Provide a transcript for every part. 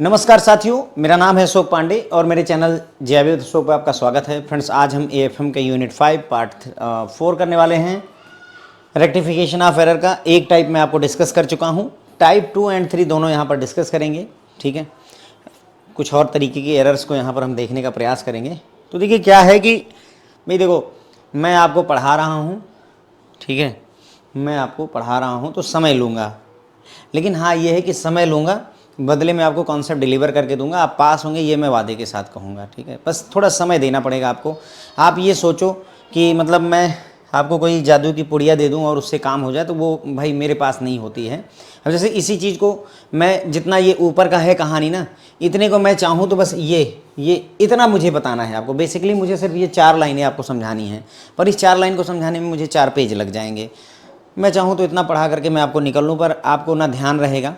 नमस्कार साथियों, मेरा नाम है अशोक पांडे और मेरे चैनल जीआईबी विद अशोक पर आपका स्वागत है। फ्रेंड्स, आज हम एएफएम के यूनिट 5 पार्ट 4 करने वाले हैं। रेक्टिफिकेशन ऑफ एरर का एक टाइप मैं आपको डिस्कस कर चुका हूं, टाइप 2 एंड 3 दोनों यहां पर डिस्कस करेंगे। ठीक है, कुछ और तरीके की एरर्स को यहां पर हम देखने का प्रयास करेंगे। तो देखिए क्या है कि भाई देखो, मैं आपको पढ़ा रहा हूँ, ठीक है, मैं आपको पढ़ा रहा हूँ तो समय लूँगा, लेकिन हाँ ये है कि समय लूँगा, बदले में आपको कॉन्सेप्ट डिलीवर करके दूंगा, आप पास होंगे ये मैं वादे के साथ कहूँगा। ठीक है, बस थोड़ा समय देना पड़ेगा आपको। आप ये सोचो कि मतलब मैं आपको कोई जादू की पुड़िया दे दूं और उससे काम हो जाए, तो वो भाई मेरे पास नहीं होती है। अब जैसे इसी चीज़ को मैं, जितना ये ऊपर का है कहानी ना, इतने को मैं चाहूँ तो बस ये इतना मुझे बताना है आपको। बेसिकली मुझे सिर्फ ये 4 लाइनें आपको समझानी है, पर इस 4 लाइन को समझाने में मुझे 4 पेज लग जाएंगे। मैं चाहूँ तो इतना पढ़ा करके मैं आपको निकल लूँ, पर आपको ना ध्यान रहेगा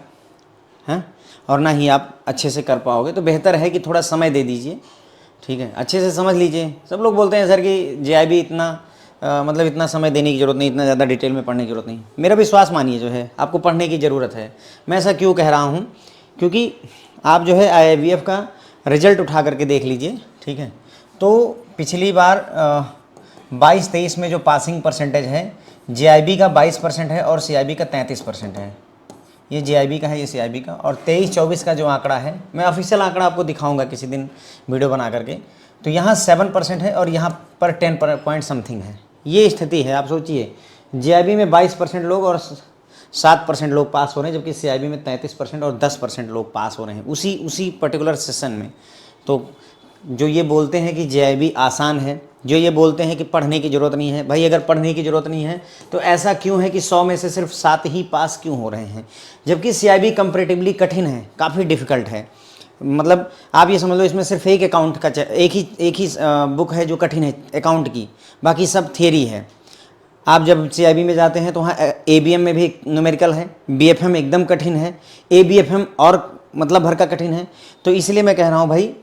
हैं और ना ही आप अच्छे से कर पाओगे। तो बेहतर है कि थोड़ा समय दे दीजिए। ठीक है, अच्छे से समझ लीजिए। सब लोग बोलते हैं सर कि जीआईबी इतना मतलब इतना समय देने की ज़रूरत नहीं, इतना ज़्यादा डिटेल में पढ़ने की ज़रूरत नहीं। मेरा विश्वास मानिए, जो है आपको पढ़ने की ज़रूरत है। मैं ऐसा क्यों कह रहा हूँ, क्योंकि आप जो है आईआईबीएफ का रिजल्ट उठा करके देख लीजिए। ठीक है, तो पिछली बार 22-23 में जो पासिंग परसेंटेज है, जीआईबी का 22% है और सीआईबी का 33% है। ये जीआईबी का है, ये सीआईबी का। और 23-24 का जो आंकड़ा है, मैं ऑफिशियल आंकड़ा आपको दिखाऊंगा किसी दिन वीडियो बना करके। तो यहाँ 7% है और यहाँ पर 10 पॉइंट समथिंग है। ये स्थिति है। आप सोचिए, जीआईबी में 22% लोग और 7% लोग पास हो रहे हैं, जबकि सीआईबी में 33% और 10% लोग पास हो रहे हैं उसी पर्टिकुलर सेशन में। तो जो ये बोलते हैं कि जीआईबी आसान है, जो ये बोलते हैं कि पढ़ने की ज़रूरत नहीं है, भाई अगर पढ़ने की ज़रूरत नहीं है तो ऐसा क्यों है कि 100 में से सिर्फ 7 ही पास क्यों हो रहे हैं, जबकि सीआईबी कंपैरेटिवली कठिन है, काफ़ी डिफ़िकल्ट है। मतलब आप ये समझ लो, इसमें सिर्फ एक अकाउंट का एक ही बुक है जो कठिन है अकाउंट की, बाकी सब थियरी है। आप जब सीआईबी में जाते हैं तो वहाँ एबीएम में भी न्यूमेरिकल है, बीएफएम एकदम कठिन है, एबीएफएम और मतलब भर का कठिन है। तो इसलिए मैं कह रहा हूँ भाई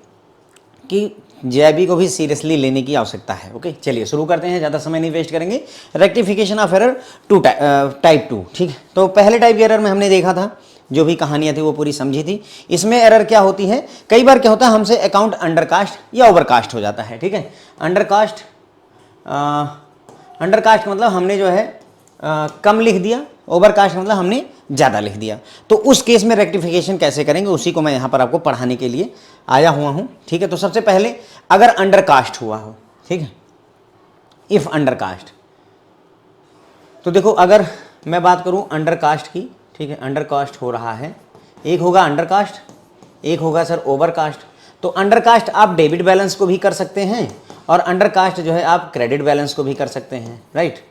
कि जीआईबी को भी सीरियसली लेने की आवश्यकता है। ओके, चलिए शुरू करते हैं, ज़्यादा समय नहीं वेस्ट करेंगे। Rectification of error type 2। ठीक है, तो पहले टाइप की एरर में हमने देखा था, जो भी कहानियाँ थी वो पूरी समझी थी। इसमें एरर क्या होती है, कई बार क्या होता है, हमसे अकाउंट अंडरकास्ट या ओवरकास्ट हो जाता है। ठीक है, अंडरकास्ट का मतलब हमने जो है कम लिख दिया, ओवरकास्ट का मतलब हमने ज़्यादा लिख दिया। तो उस केस में रेक्टिफिकेशन कैसे करेंगे, उसी को मैं यहाँ पर आपको पढ़ाने के लिए आया हुआ हूँ। ठीक है, तो सबसे पहले अगर अंडरकास्ट हुआ हो, ठीक है, इफ़ अंडरकास्ट, तो देखो अगर मैं बात करूँ अंडरकास्ट की, ठीक है, अंडरकास्ट हो रहा है, एक होगा अंडरकास्ट, एक होगा सर ओवरकास्ट। तो अंडरकास्ट आप डेबिट बैलेंस को भी कर सकते हैं और अंडरकास्ट जो है आप क्रेडिट बैलेंस को भी कर सकते हैं। राइट,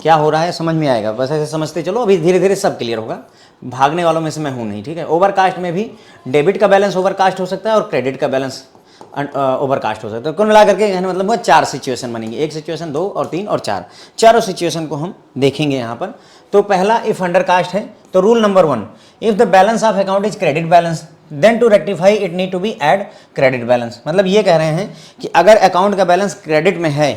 क्या हो रहा है समझ में आएगा, बस ऐसे समझते चलो, अभी धीरे धीरे सब क्लियर होगा। भागने वालों में से मैं हूँ नहीं। ठीक है, ओवरकास्ट में भी डेबिट का बैलेंस ओवरकास्ट हो सकता है और क्रेडिट का बैलेंस ओवरकास्ट हो सकता है। कुल मिला करके कहने मतलब वो 4 सिचुएशन बनेंगे, 1 सिचुएशन, 2 और 3 और 4, चारों सिचुएशन को हम देखेंगे यहाँ पर। तो पहला इफ अंडरकास्ट है, तो rule number 1, if the balance of account is credit balance then to rectify it need to be add credit balance. मतलब ये कह रहे हैं कि अगर अकाउंट का बैलेंस क्रेडिट में है,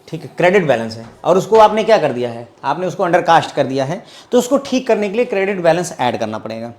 ठीक है, क्रेडिट बैलेंस है, और उसको आपने क्या कर दिया है, आपने उसको अंडरकास्ट कर दिया है, तो उसको ठीक करने के लिए क्रेडिट बैलेंस ऐड करना पड़ेगा।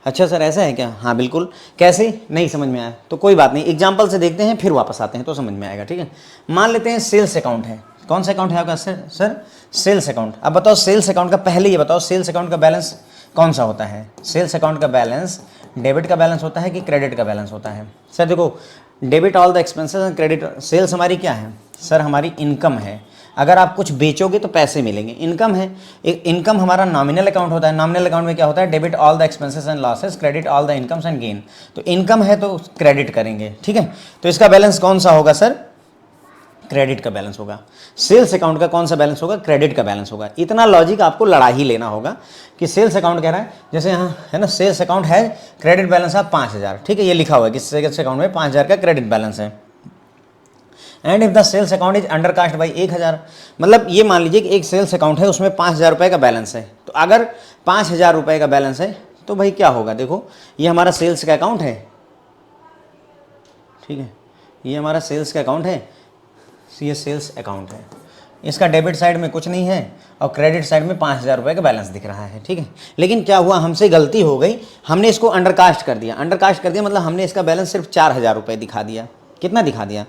अच्छा सर ऐसा है क्या? हाँ बिल्कुल। कैसे, नहीं समझ में आया तो कोई बात नहीं, एग्जाम्पल से देखते हैं फिर वापस आते हैं तो समझ में आएगा। ठीक है, मान लेते हैं सेल्स अकाउंट है। कौन सा अकाउंट है आपका सर? Sales account. अब बताओ सेल्स अकाउंट का, पहले ये बताओ सेल्स अकाउंट का बैलेंस कौन सा होता है? सेल्स अकाउंट का बैलेंस डेबिट का बैलेंस होता है कि क्रेडिट का बैलेंस होता है? सर देखो, debit all the expenses and credit. Sales हमारी क्या है सर? हमारी इनकम है। अगर आप कुछ बेचोगे तो पैसे मिलेंगे, इनकम है। इनकम हमारा नॉमिनल अकाउंट होता है। नॉमिनल अकाउंट में क्या होता है? Debit all the expenses and losses, credit all the incomes and gain. तो इनकम है तो क्रेडिट करेंगे। ठीक है, तो इसका बैलेंस कौन सा होगा सर? क्रेडिट का बैलेंस होगा। सेल्स अकाउंट का कौन सा बैलेंस होगा? क्रेडिट का बैलेंस होगा। इतना लॉजिक आपको लड़ा ही लेना होगा कि सेल्स अकाउंट कह रहा है, जैसे यहाँ है ना, सेल्स अकाउंट है, क्रेडिट बैलेंस है 5000। ठीक है, ये लिखा हुआ है कि सेल्स अकाउंट में 5000 का क्रेडिट बैलेंस है। And if the sales account is undercast by 1000, मतलब ये मान लीजिए कि एक सेल्स अकाउंट है, उसमें 5000 रुपये का बैलेंस है। तो अगर 5000 रुपये का बैलेंस है तो भाई क्या होगा, देखो ये हमारा सेल्स का अकाउंट है। ठीक है, ये हमारा सेल्स का अकाउंट है, ये सेल्स अकाउंट है। इसका डेबिट साइड में कुछ नहीं है और क्रेडिट साइड में 5,000 रुपये का बैलेंस दिख रहा है, ठीक है। लेकिन क्या हुआ, हमसे गलती हो गई, हमने इसको अंडरकास्ट कर दिया। अंडरकास्ट कर दिया मतलब हमने इसका बैलेंस सिर्फ 4,000 रुपये दिखा दिया। कितना दिखा दिया?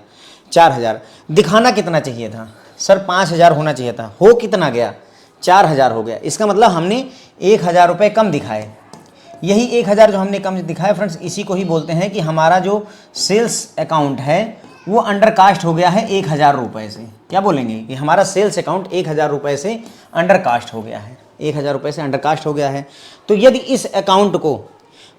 4,000। दिखाना कितना चाहिए था सर? 5,000 होना चाहिए था। हो कितना गया? 4,000 हो गया। इसका मतलब हमने 1,000 रुपये कम दिखाए। यही 1,000 जो हमने कम दिखाए फ्रेंड्स, इसी को ही बोलते हैं कि हमारा जो सेल्स अकाउंट है वो अंडरकास्ट हो गया है 1,000 रुपये से। क्या बोलेंगे कि हमारा सेल्स अकाउंट 1,000 रुपये से अंडरकास्ट हो गया है, 1,000 रुपये से अंडरकास्ट हो गया है। तो यदि इस अकाउंट को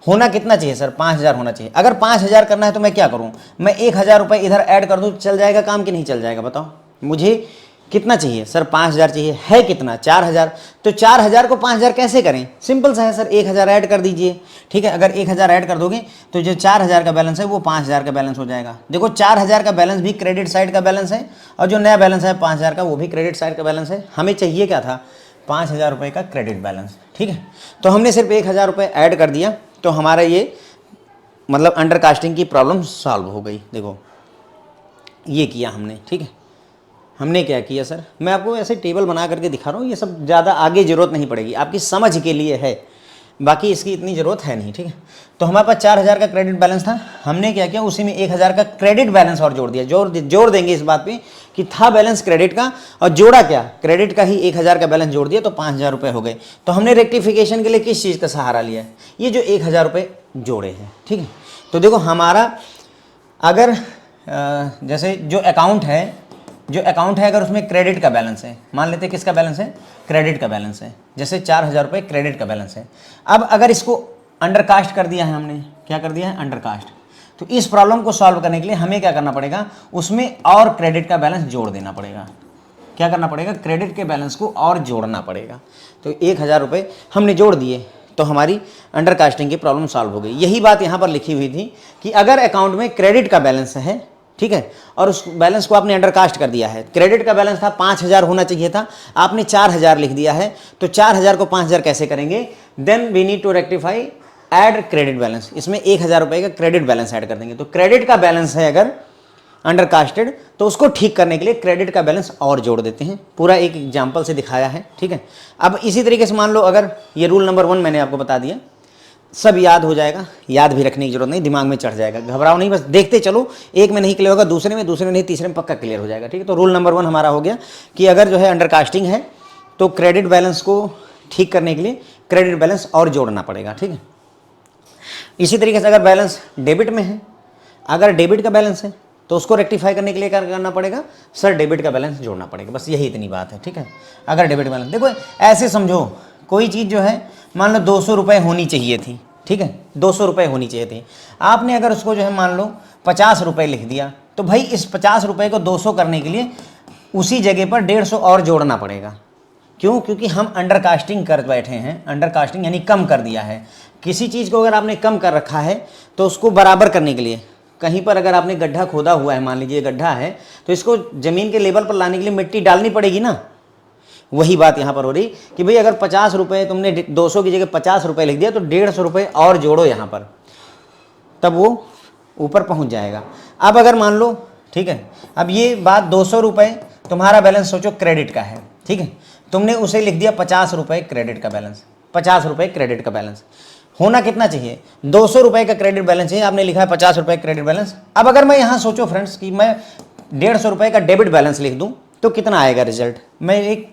होना कितना चाहिए सर? 5,000 होना चाहिए। अगर 5,000 करना है तो मैं क्या करूं? मैं 1,000 रुपये इधर ऐड कर दूं, चल जाएगा काम कि नहीं चल जाएगा? बताओ मुझे। कितना चाहिए सर? 5,000 चाहिए। है कितना? 4,000। तो 4,000 को 5,000 कैसे करें? सिंपल सा है सर, 1,000 ऐड कर दीजिए, ठीक है। अगर 1,000 ऐड कर दोगे तो जो 4,000 का बैलेंस है वो 5,000 का बैलेंस हो जाएगा। देखो 4,000 का बैलेंस भी क्रेडिट साइड का बैलेंस है और जो नया बैलेंस है 5,000 का वो भी क्रेडिट साइड का बैलेंस है। हमें चाहिए क्या था? 5,000 रुपये का क्रेडिट बैलेंस, ठीक है। तो हमने सिर्फ 1,000 रुपये ऐड कर दिया तो हमारा ये मतलब अंडरकास्टिंग की प्रॉब्लम सॉल्व हो गई। देखो ये किया हमने, ठीक है। हमने क्या किया सर? मैं आपको ऐसे टेबल बना करके दिखा रहा हूँ, ये सब ज़्यादा आगे ज़रूरत नहीं पड़ेगी, आपकी समझ के लिए है, बाकी इसकी इतनी ज़रूरत है नहीं, ठीक है। तो हमारे पास 4,000 का क्रेडिट बैलेंस था। हमने क्या किया, उसी में 1,000 का क्रेडिट बैलेंस और जोड़ दिया। जोड़ देंगे इस बात पे कि था बैलेंस क्रेडिट का और जोड़ा क्या? क्रेडिट का ही 1,000 का बैलेंस जोड़ दिया तो 5,000 रुपये हो गए। तो हमने रेक्टिफिकेशन के लिए किस चीज़ का सहारा लिया है? ये जो 1,000 रुपये जोड़े हैं, ठीक है। तो देखो हमारा अगर जैसे जो अकाउंट है अगर उसमें क्रेडिट का बैलेंस है, मान लेते हैं किसका बैलेंस है? क्रेडिट का बैलेंस है। जैसे 4,000 रुपये क्रेडिट का बैलेंस है। अब अगर इसको अंडरकास्ट कर दिया है हमने, क्या कर दिया है? अंडरकास्ट। तो इस प्रॉब्लम को सॉल्व करने के लिए हमें क्या करना पड़ेगा? उसमें और क्रेडिट का बैलेंस जोड़ देना पड़ेगा। क्या करना पड़ेगा? क्रेडिट के बैलेंस को और जोड़ना पड़ेगा। तो 1,000 रुपये हमने जोड़ दिए तो हमारी अंडरकास्टिंग की प्रॉब्लम सॉल्व हो गई। यही बात यहाँ पर लिखी हुई थी कि अगर अकाउंट में क्रेडिट का बैलेंस है, ठीक है, और उस बैलेंस को आपने अंडरकास्ट कर दिया है। क्रेडिट का बैलेंस था 5,000 होना चाहिए था, आपने 4,000 लिख दिया है। तो 4,000 को 5,000 कैसे करेंगे? Then we need to rectify add credit balance. इसमें 1,000 रुपये का क्रेडिट बैलेंस ऐड कर देंगे। तो क्रेडिट का बैलेंस है अगर अंडरकास्टेड तो उसको ठीक करने के लिए क्रेडिट का बैलेंस और जोड़ देते हैं। पूरा एक एग्जाम्पल से दिखाया है, ठीक है। अब इसी तरीके से मान लो अगर ये रूल नंबर 1 मैंने आपको बता दिया, सब याद हो जाएगा, याद भी रखने की जरूरत नहीं, दिमाग में चढ़ जाएगा, घबराओ नहीं, बस देखते चलो। एक में नहीं क्लियर होगा, दूसरे में नहीं, तीसरे में पक्का क्लियर हो जाएगा, ठीक है। तो रूल नंबर 1 हमारा हो गया कि अगर जो है अंडरकास्टिंग है तो क्रेडिट बैलेंस को ठीक करने के लिए क्रेडिट बैलेंस और जोड़ना पड़ेगा, ठीक है। इसी तरीके से अगर बैलेंस डेबिट में है, अगर डेबिट का बैलेंस है तो उसको रेक्टिफाई करने के लिए क्या करना पड़ेगा? सर डेबिट का बैलेंस जोड़ना पड़ेगा। बस यही इतनी बात है, ठीक है। अगर डेबिट बैलेंस, देखो ऐसे समझो, कोई चीज़ जो है मान लो 200 रुपये होनी चाहिए थी, ठीक है, 200 रुपये होनी चाहिए थी। आपने अगर उसको जो है मान लो 50 रुपये लिख दिया, तो भाई इस 50 रुपये को 200 करने के लिए उसी जगह पर 150 और जोड़ना पड़ेगा। क्यों? क्योंकि हम अंडरकास्टिंग कर बैठे हैं। अंडरकास्टिंग यानी कम कर दिया है। किसी चीज़ को अगर आपने कम कर रखा है तो उसको बराबर करने के लिए, कहीं पर अगर आपने गड्ढा खोदा हुआ है, मान लीजिए गड्ढा है, तो इसको ज़मीन के लेवल पर लाने के लिए मिट्टी डालनी पड़ेगी ना। वही बात यहाँ पर हो रही कि भाई अगर 50 रुपये तुमने 200 की जगह 50 रुपये लिख दिया तो 150 रुपये और जोड़ो यहाँ पर, तब वो ऊपर पहुँच जाएगा। अब अगर मान लो, ठीक है, अब ये बात 200 रुपये तुम्हारा बैलेंस सोचो क्रेडिट का है, ठीक है, तुमने उसे लिख दिया 50 रुपये क्रेडिट का बैलेंस। 50 रुपये क्रेडिट का बैलेंस होना कितना चाहिए? 200 रुपये का क्रेडिट बैलेंस है, आपने लिखा है 50 रुपये क्रेडिट बैलेंस। अब अगर मैं यहाँ सोचो फ्रेंड्स कि मैं 150 रुपये का डेबिट बैलेंस लिख दूँ तो कितना आएगा रिजल्ट? मैं एक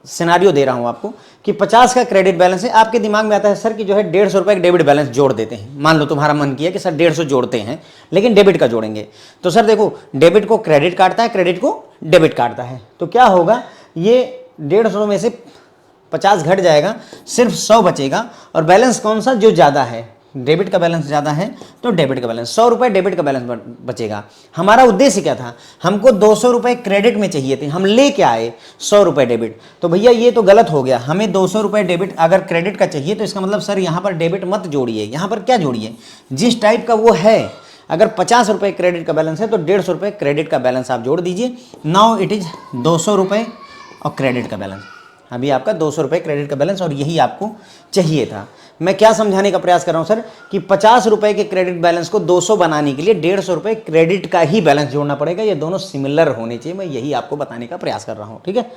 सिनारियो दे रहा हूँ आपको कि 50 का क्रेडिट बैलेंस है। आपके दिमाग में आता है सर कि जो है 150 रुपये का डेबिट बैलेंस जोड़ देते हैं। मान लो तुम्हारा मन किया कि सर 150 जोड़ते हैं लेकिन डेबिट का जोड़ेंगे। तो सर देखो, डेबिट को क्रेडिट काटता है, क्रेडिट को डेबिट काटता है, तो क्या होगा, ये 150 में से 50 घट जाएगा, सिर्फ 100 बचेगा। और बैलेंस कौन सा? जो ज़्यादा है, डेबिट का बैलेंस ज़्यादा है तो डेबिट का बैलेंस, 100 रुपये डेबिट का बैलेंस बचेगा। हमारा उद्देश्य क्या था? हमको 200 रुपये क्रेडिट में चाहिए थे, हम ले क्या आए? 100 रुपये डेबिट। तो भैया ये तो गलत हो गया, हमें 200 रुपये डेबिट अगर क्रेडिट का चाहिए तो इसका मतलब सर यहाँ पर डेबिट मत जोड़िए। यहाँ पर क्या जोड़िए? जिस टाइप का वो है, अगर 50 रुपये क्रेडिट का बैलेंस है तो 150 रुपये क्रेडिट का बैलेंस आप जोड़ दीजिए। नाउ इट इज़ 200 रुपये और क्रेडिट का बैलेंस। अभी आपका 200 रुपये क्रेडिट का बैलेंस, और यही आपको चाहिए था। मैं क्या समझाने का प्रयास कर रहा हूँ सर, कि 50 रुपये के क्रेडिट बैलेंस को 200 बनाने के लिए 150 रुपये क्रेडिट का ही बैलेंस जोड़ना पड़ेगा। ये दोनों सिमिलर होने चाहिए, मैं यही आपको बताने का प्रयास कर रहा हूँ, ठीक है।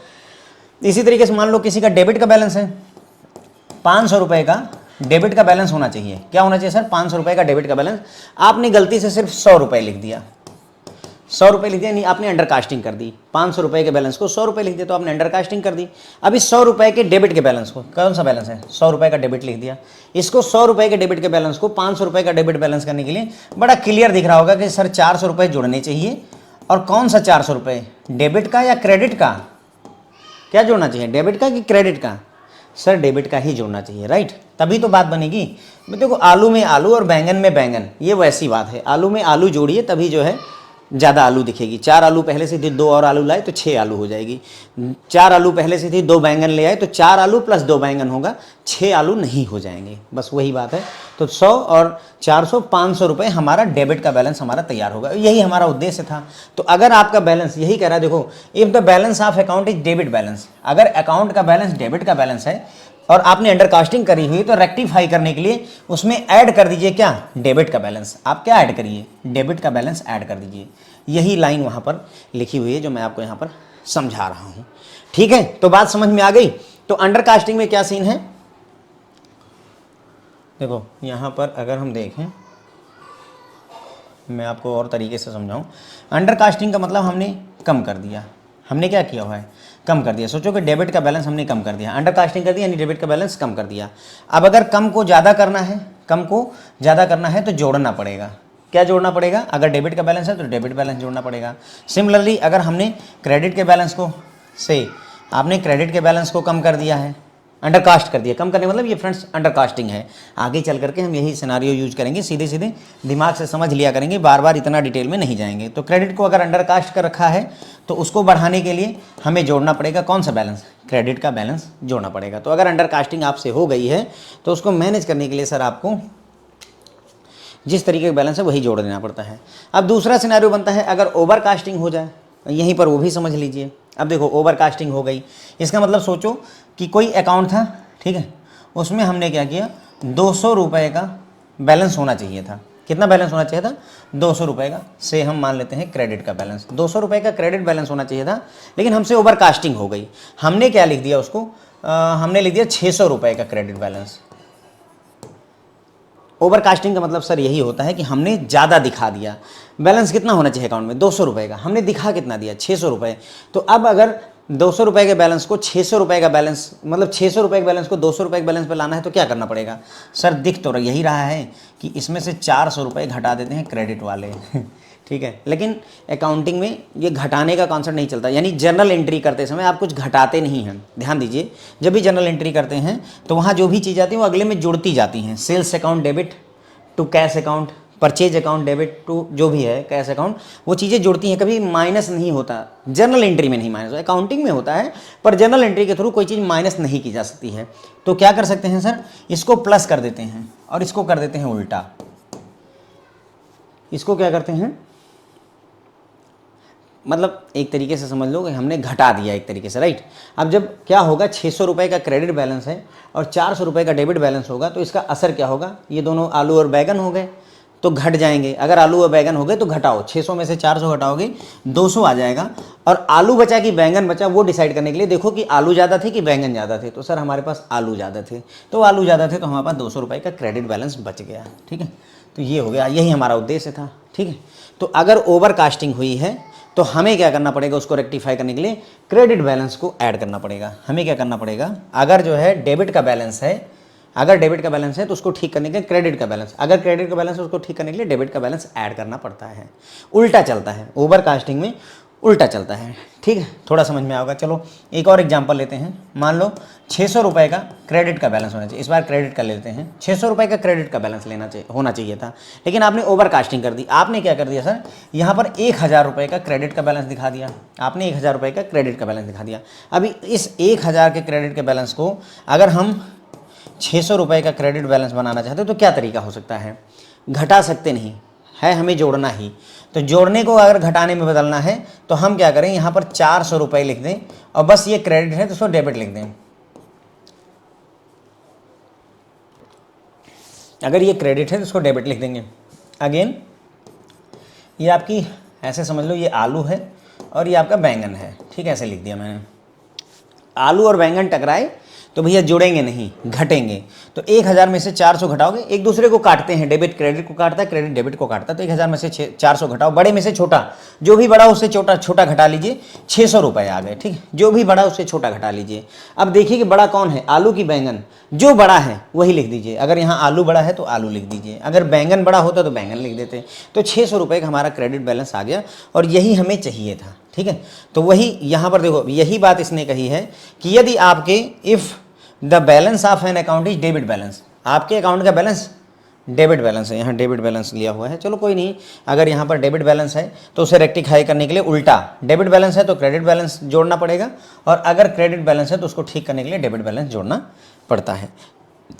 इसी तरीके से मान लो किसी का डेबिट का बैलेंस है, 500 रुपये का डेबिट का बैलेंस होना चाहिए। क्या होना चाहिए सर? 500 रुपये का डेबिट का बैलेंस। आपने गलती से सिर्फ 100 रुपये लिख दिया, 100 रुपये लिख दिया, नहीं आपने अंडर कास्टिंग कर दी। 500 रुपये के बैलेंस को 100 रुपये लिख दिया, तो आपने अंडर कास्टिंग कर दी। अभी 100 रुपये के डेबिट के बैलेंस को, कौन सा बैलेंस है? 100 रुपये का डेबिट लिख दिया। इसको 100 रुपये के डेबिट के बैलेंस को 500 रुपये का डेबिट बैलेंस करने के लिए बड़ा क्लियर दिख रहा होगा कि सर 400 रुपये जुड़ने चाहिए। और कौन सा 400 रुपये, डेबिट का या क्रेडिट का? क्या जोड़ना चाहिए, डेबिट का कि क्रेडिट का? सर डेबिट का ही जोड़ना चाहिए, राइट, तभी तो बात बनेगी। देखो आलू में आलू और बैंगन में बैंगन, ये वैसी बात है। आलू में आलू जोड़िए तभी जो है ज़्यादा आलू दिखेगी। 4 आलू पहले से थी, 2 और आलू लाए तो 6 आलू हो जाएगी। 4 आलू पहले से थी, 2 बैंगन ले आए तो 4 आलू प्लस 2 बैंगन होगा, 6 आलू नहीं हो जाएंगे। बस वही बात है। तो 100 और 400, 500 रुपये हमारा डेबिट का बैलेंस हमारा तैयार होगा। यही हमारा उद्देश्य था। तो अगर आपका बैलेंस यही कह रहा है, देखो if the balance of account is debit balance, अगर अकाउंट का बैलेंस डेबिट का बैलेंस है और आपने अंडर कास्टिंग करी हुई, तो रेक्टिफाई करने के लिए उसमें ऐड कर दीजिए क्या, डेबिट का बैलेंस। आप क्या ऐड करिए, डेबिट का बैलेंस ऐड कर दीजिए। यही लाइन वहाँ पर लिखी हुई है जो मैं आपको यहाँ पर समझा रहा हूँ, ठीक है। तो बात समझ में आ गई। तो अंडर कास्टिंग में क्या सीन है, देखो यहाँ पर अगर हम देखें, मैं आपको और तरीके से समझाऊँ। अंडर कास्टिंग का मतलब हमने कम कर दिया। हमने क्या किया हुआ है, कम कर दिया। सोचो कि डेबिट का बैलेंस हमने कम कर दिया, अंडर कास्टिंग कर दिया, यानी डेबिट का बैलेंस कम कर दिया। अब अगर कम को ज़्यादा करना है, कम को ज़्यादा करना है तो जोड़ना पड़ेगा। क्या जोड़ना पड़ेगा? अगर डेबिट का बैलेंस है तो डेबिट बैलेंस जोड़ना पड़ेगा। सिमिलरली अगर हमने क्रेडिट के बैलेंस को से आपने क्रेडिट के बैलेंस को कम कर दिया है, अंडर कास्ट कर दिया। कम करने मतलब ये फ्रेंड्स अंडर कास्टिंग है। आगे चल करके हम यही सिनारियो यूज करेंगे, सीधे सीधे दिमाग से समझ लिया करेंगे, बार बार इतना डिटेल में नहीं जाएंगे। तो क्रेडिट को अगर अंडर कास्ट कर रखा है तो उसको बढ़ाने के लिए हमें जोड़ना पड़ेगा कौन सा बैलेंस, क्रेडिट का बैलेंस जोड़ना पड़ेगा। तो अगर अंडर कास्टिंग आपसे हो गई है तो उसको मैनेज करने के लिए सर आपको जिस तरीके का बैलेंस है वही जोड़ देना पड़ता है। अब दूसरा सिनेरियो बनता है अगर ओवर कास्टिंग हो जाए, यहीं पर वो भी समझ लीजिए। अब देखो ओवर कास्टिंग हो गई, इसका मतलब सोचो कि कोई अकाउंट था, ठीक है, उसमें हमने क्या किया, 200 रुपये का बैलेंस होना चाहिए था। कितना बैलेंस होना चाहिए था? 200 रुपये का। से हम मान लेते हैं क्रेडिट का बैलेंस, 200 रुपये का क्रेडिट बैलेंस होना चाहिए था, लेकिन हमसे ओवर कास्टिंग हो गई। हमने क्या लिख दिया उसको, हमने लिख दिया 600 रुपये का क्रेडिट बैलेंस। ओवर कास्टिंग का मतलब सर यही होता है कि हमने ज़्यादा दिखा दिया। बैलेंस कितना होना चाहिए अकाउंट में, 200 रुपये का, हमने दिखा कितना दिया, 600 रुपये। तो अब अगर 200 रुपये के बैलेंस को 600 रुपये का बैलेंस, मतलब 600 रुपये के बैलेंस को 200 रुपये के बैलेंस पे लाना है तो क्या करना पड़ेगा? सर दिख तो यही रहा है कि इसमें से 400 रुपये घटा देते हैं क्रेडिट वाले ठीक है। लेकिन अकाउंटिंग में ये घटाने का कॉन्सेप्ट नहीं चलता, यानी जर्नल एंट्री करते समय आप कुछ घटाते नहीं हैं। ध्यान दीजिए, जब भी जर्नल एंट्री करते हैं तो वहाँ जो भी चीज़ आती है वो अगले में जुड़ती जाती हैं। Sales account debit to cash account, purchase account debit to जो भी है कैश अकाउंट, वो चीज़ें जुड़ती हैं, कभी माइनस नहीं होता। जर्नल एंट्री में नहीं माइनस, अकाउंटिंग में होता है, पर जर्नल एंट्री के थ्रू कोई चीज़ माइनस नहीं की जा सकती है। तो क्या कर सकते हैं सर, इसको प्लस कर देते हैं और इसको कर देते हैं उल्टा। इसको क्या करते हैं, मतलब एक तरीके से समझ लो कि हमने घटा दिया एक तरीके से, राइट। अब जब क्या होगा, 600 रुपये का क्रेडिट बैलेंस है और 400 रुपये का डेबिट बैलेंस होगा, तो इसका असर क्या होगा, ये दोनों आलू और बैगन हो गए तो घट जाएंगे। अगर आलू और बैगन हो गए तो घटाओ, 600 में से 400 घटाओगे 200 आ जाएगा। और आलू बचा कि बैंगन बचा वो डिसाइड करने के लिए देखो कि आलू ज़्यादा थे कि बैंगन ज़्यादा थे। तो सर हमारे पास आलू ज़्यादा थे, तो आलू ज़्यादा थे तो हमारे पास 200 रुपये का क्रेडिट बैलेंस बच गया, ठीक है। तो ये हो गया, यही हमारा उद्देश्य था, ठीक है। तो अगर ओवर कास्टिंग हुई है तो हमें क्या करना पड़ेगा, उसको रेक्टिफाई करने के लिए क्रेडिट बैलेंस को ऐड करना पड़ेगा। हमें क्या करना पड़ेगा, अगर जो है डेबिट का बैलेंस है, अगर डेबिट का बैलेंस है तो उसको ठीक करने के लिए क्रेडिट का बैलेंस, अगर क्रेडिट का बैलेंस है उसको ठीक करने के लिए डेबिट का बैलेंस ऐड करना पड़ता है। उल्टा चलता है, ओवर कास्टिंग में उल्टा चलता है, ठीक है। थोड़ा समझ में आएगा। चलो एक और एग्जांपल लेते हैं। मान लो 600 रुपये का क्रेडिट का बैलेंस होना चाहिए, इस बार क्रेडिट का लेते हैं। 600 रुपये का क्रेडिट का बैलेंस होना चाहिए था, लेकिन आपने ओवर कास्टिंग कर दी। आपने क्या कर दिया सर, यहाँ पर 1000 रुपये का क्रेडिट का बैलेंस दिखा दिया, आपने 1000 रुपये का क्रेडिट का बैलेंस दिखा दिया। अभी इस 1000 के क्रेडिट के बैलेंस को अगर हम 600 रुपये का क्रेडिट बैलेंस बनाना चाहते हो तो क्या तरीका हो सकता है, घटा सकते नहीं है, हमें जोड़ना ही। तो जोड़ने को अगर घटाने में बदलना है तो हम क्या करें, यहाँ पर 400 रुपये लिख दें और बस ये क्रेडिट है तो उसको डेबिट लिख दें। अगर ये क्रेडिट है तो इसको डेबिट लिख देंगे। अगेन ये आपकी ऐसे समझ लो, ये आलू है और ये आपका बैंगन है, ठीक है, ऐसे लिख दिया मैंने। आलू और बैंगन टकराए तो भैया जुड़ेंगे नहीं, घटेंगे। तो 1000 में से 400 घटाओगे, एक दूसरे को काटते हैं, डेबिट क्रेडिट को काटता है, क्रेडिट डेबिट को काटता है। तो 1000 में से 400 घटाओ, बड़े में से छोटा, जो भी बड़ा उससे छोटा छोटा घटा लीजिए, 600 रुपये आ गए, ठीक है। जो भी बड़ा उससे छोटा घटा लीजिए। अब देखिए कि बड़ा कौन है, आलू की बैंगन, जो बड़ा है वही लिख दीजिए। अगर यहाँ आलू बड़ा है तो आलू लिख दीजिए, अगर बैंगन बड़ा होता तो बैंगन लिख देते। तो 600 रुपये का हमारा क्रेडिट बैलेंस आ गया और यही हमें चाहिए था, ठीक है। तो वही यहाँ पर देखो, यही बात इसने कही है कि यदि आपके if the balance of an account is debit balance, आपके अकाउंट का बैलेंस डेबिट बैलेंस है, यहाँ डेबिट बैलेंस लिया हुआ है, चलो कोई नहीं। अगर यहाँ पर डेबिट बैलेंस है तो उसे रेक्टिफाई करने के लिए उल्टा, डेबिट बैलेंस है तो क्रेडिट बैलेंस जोड़ना पड़ेगा, और अगर क्रेडिट बैलेंस है तो उसको ठीक करने के लिए डेबिट बैलेंस जोड़ना पड़ता है।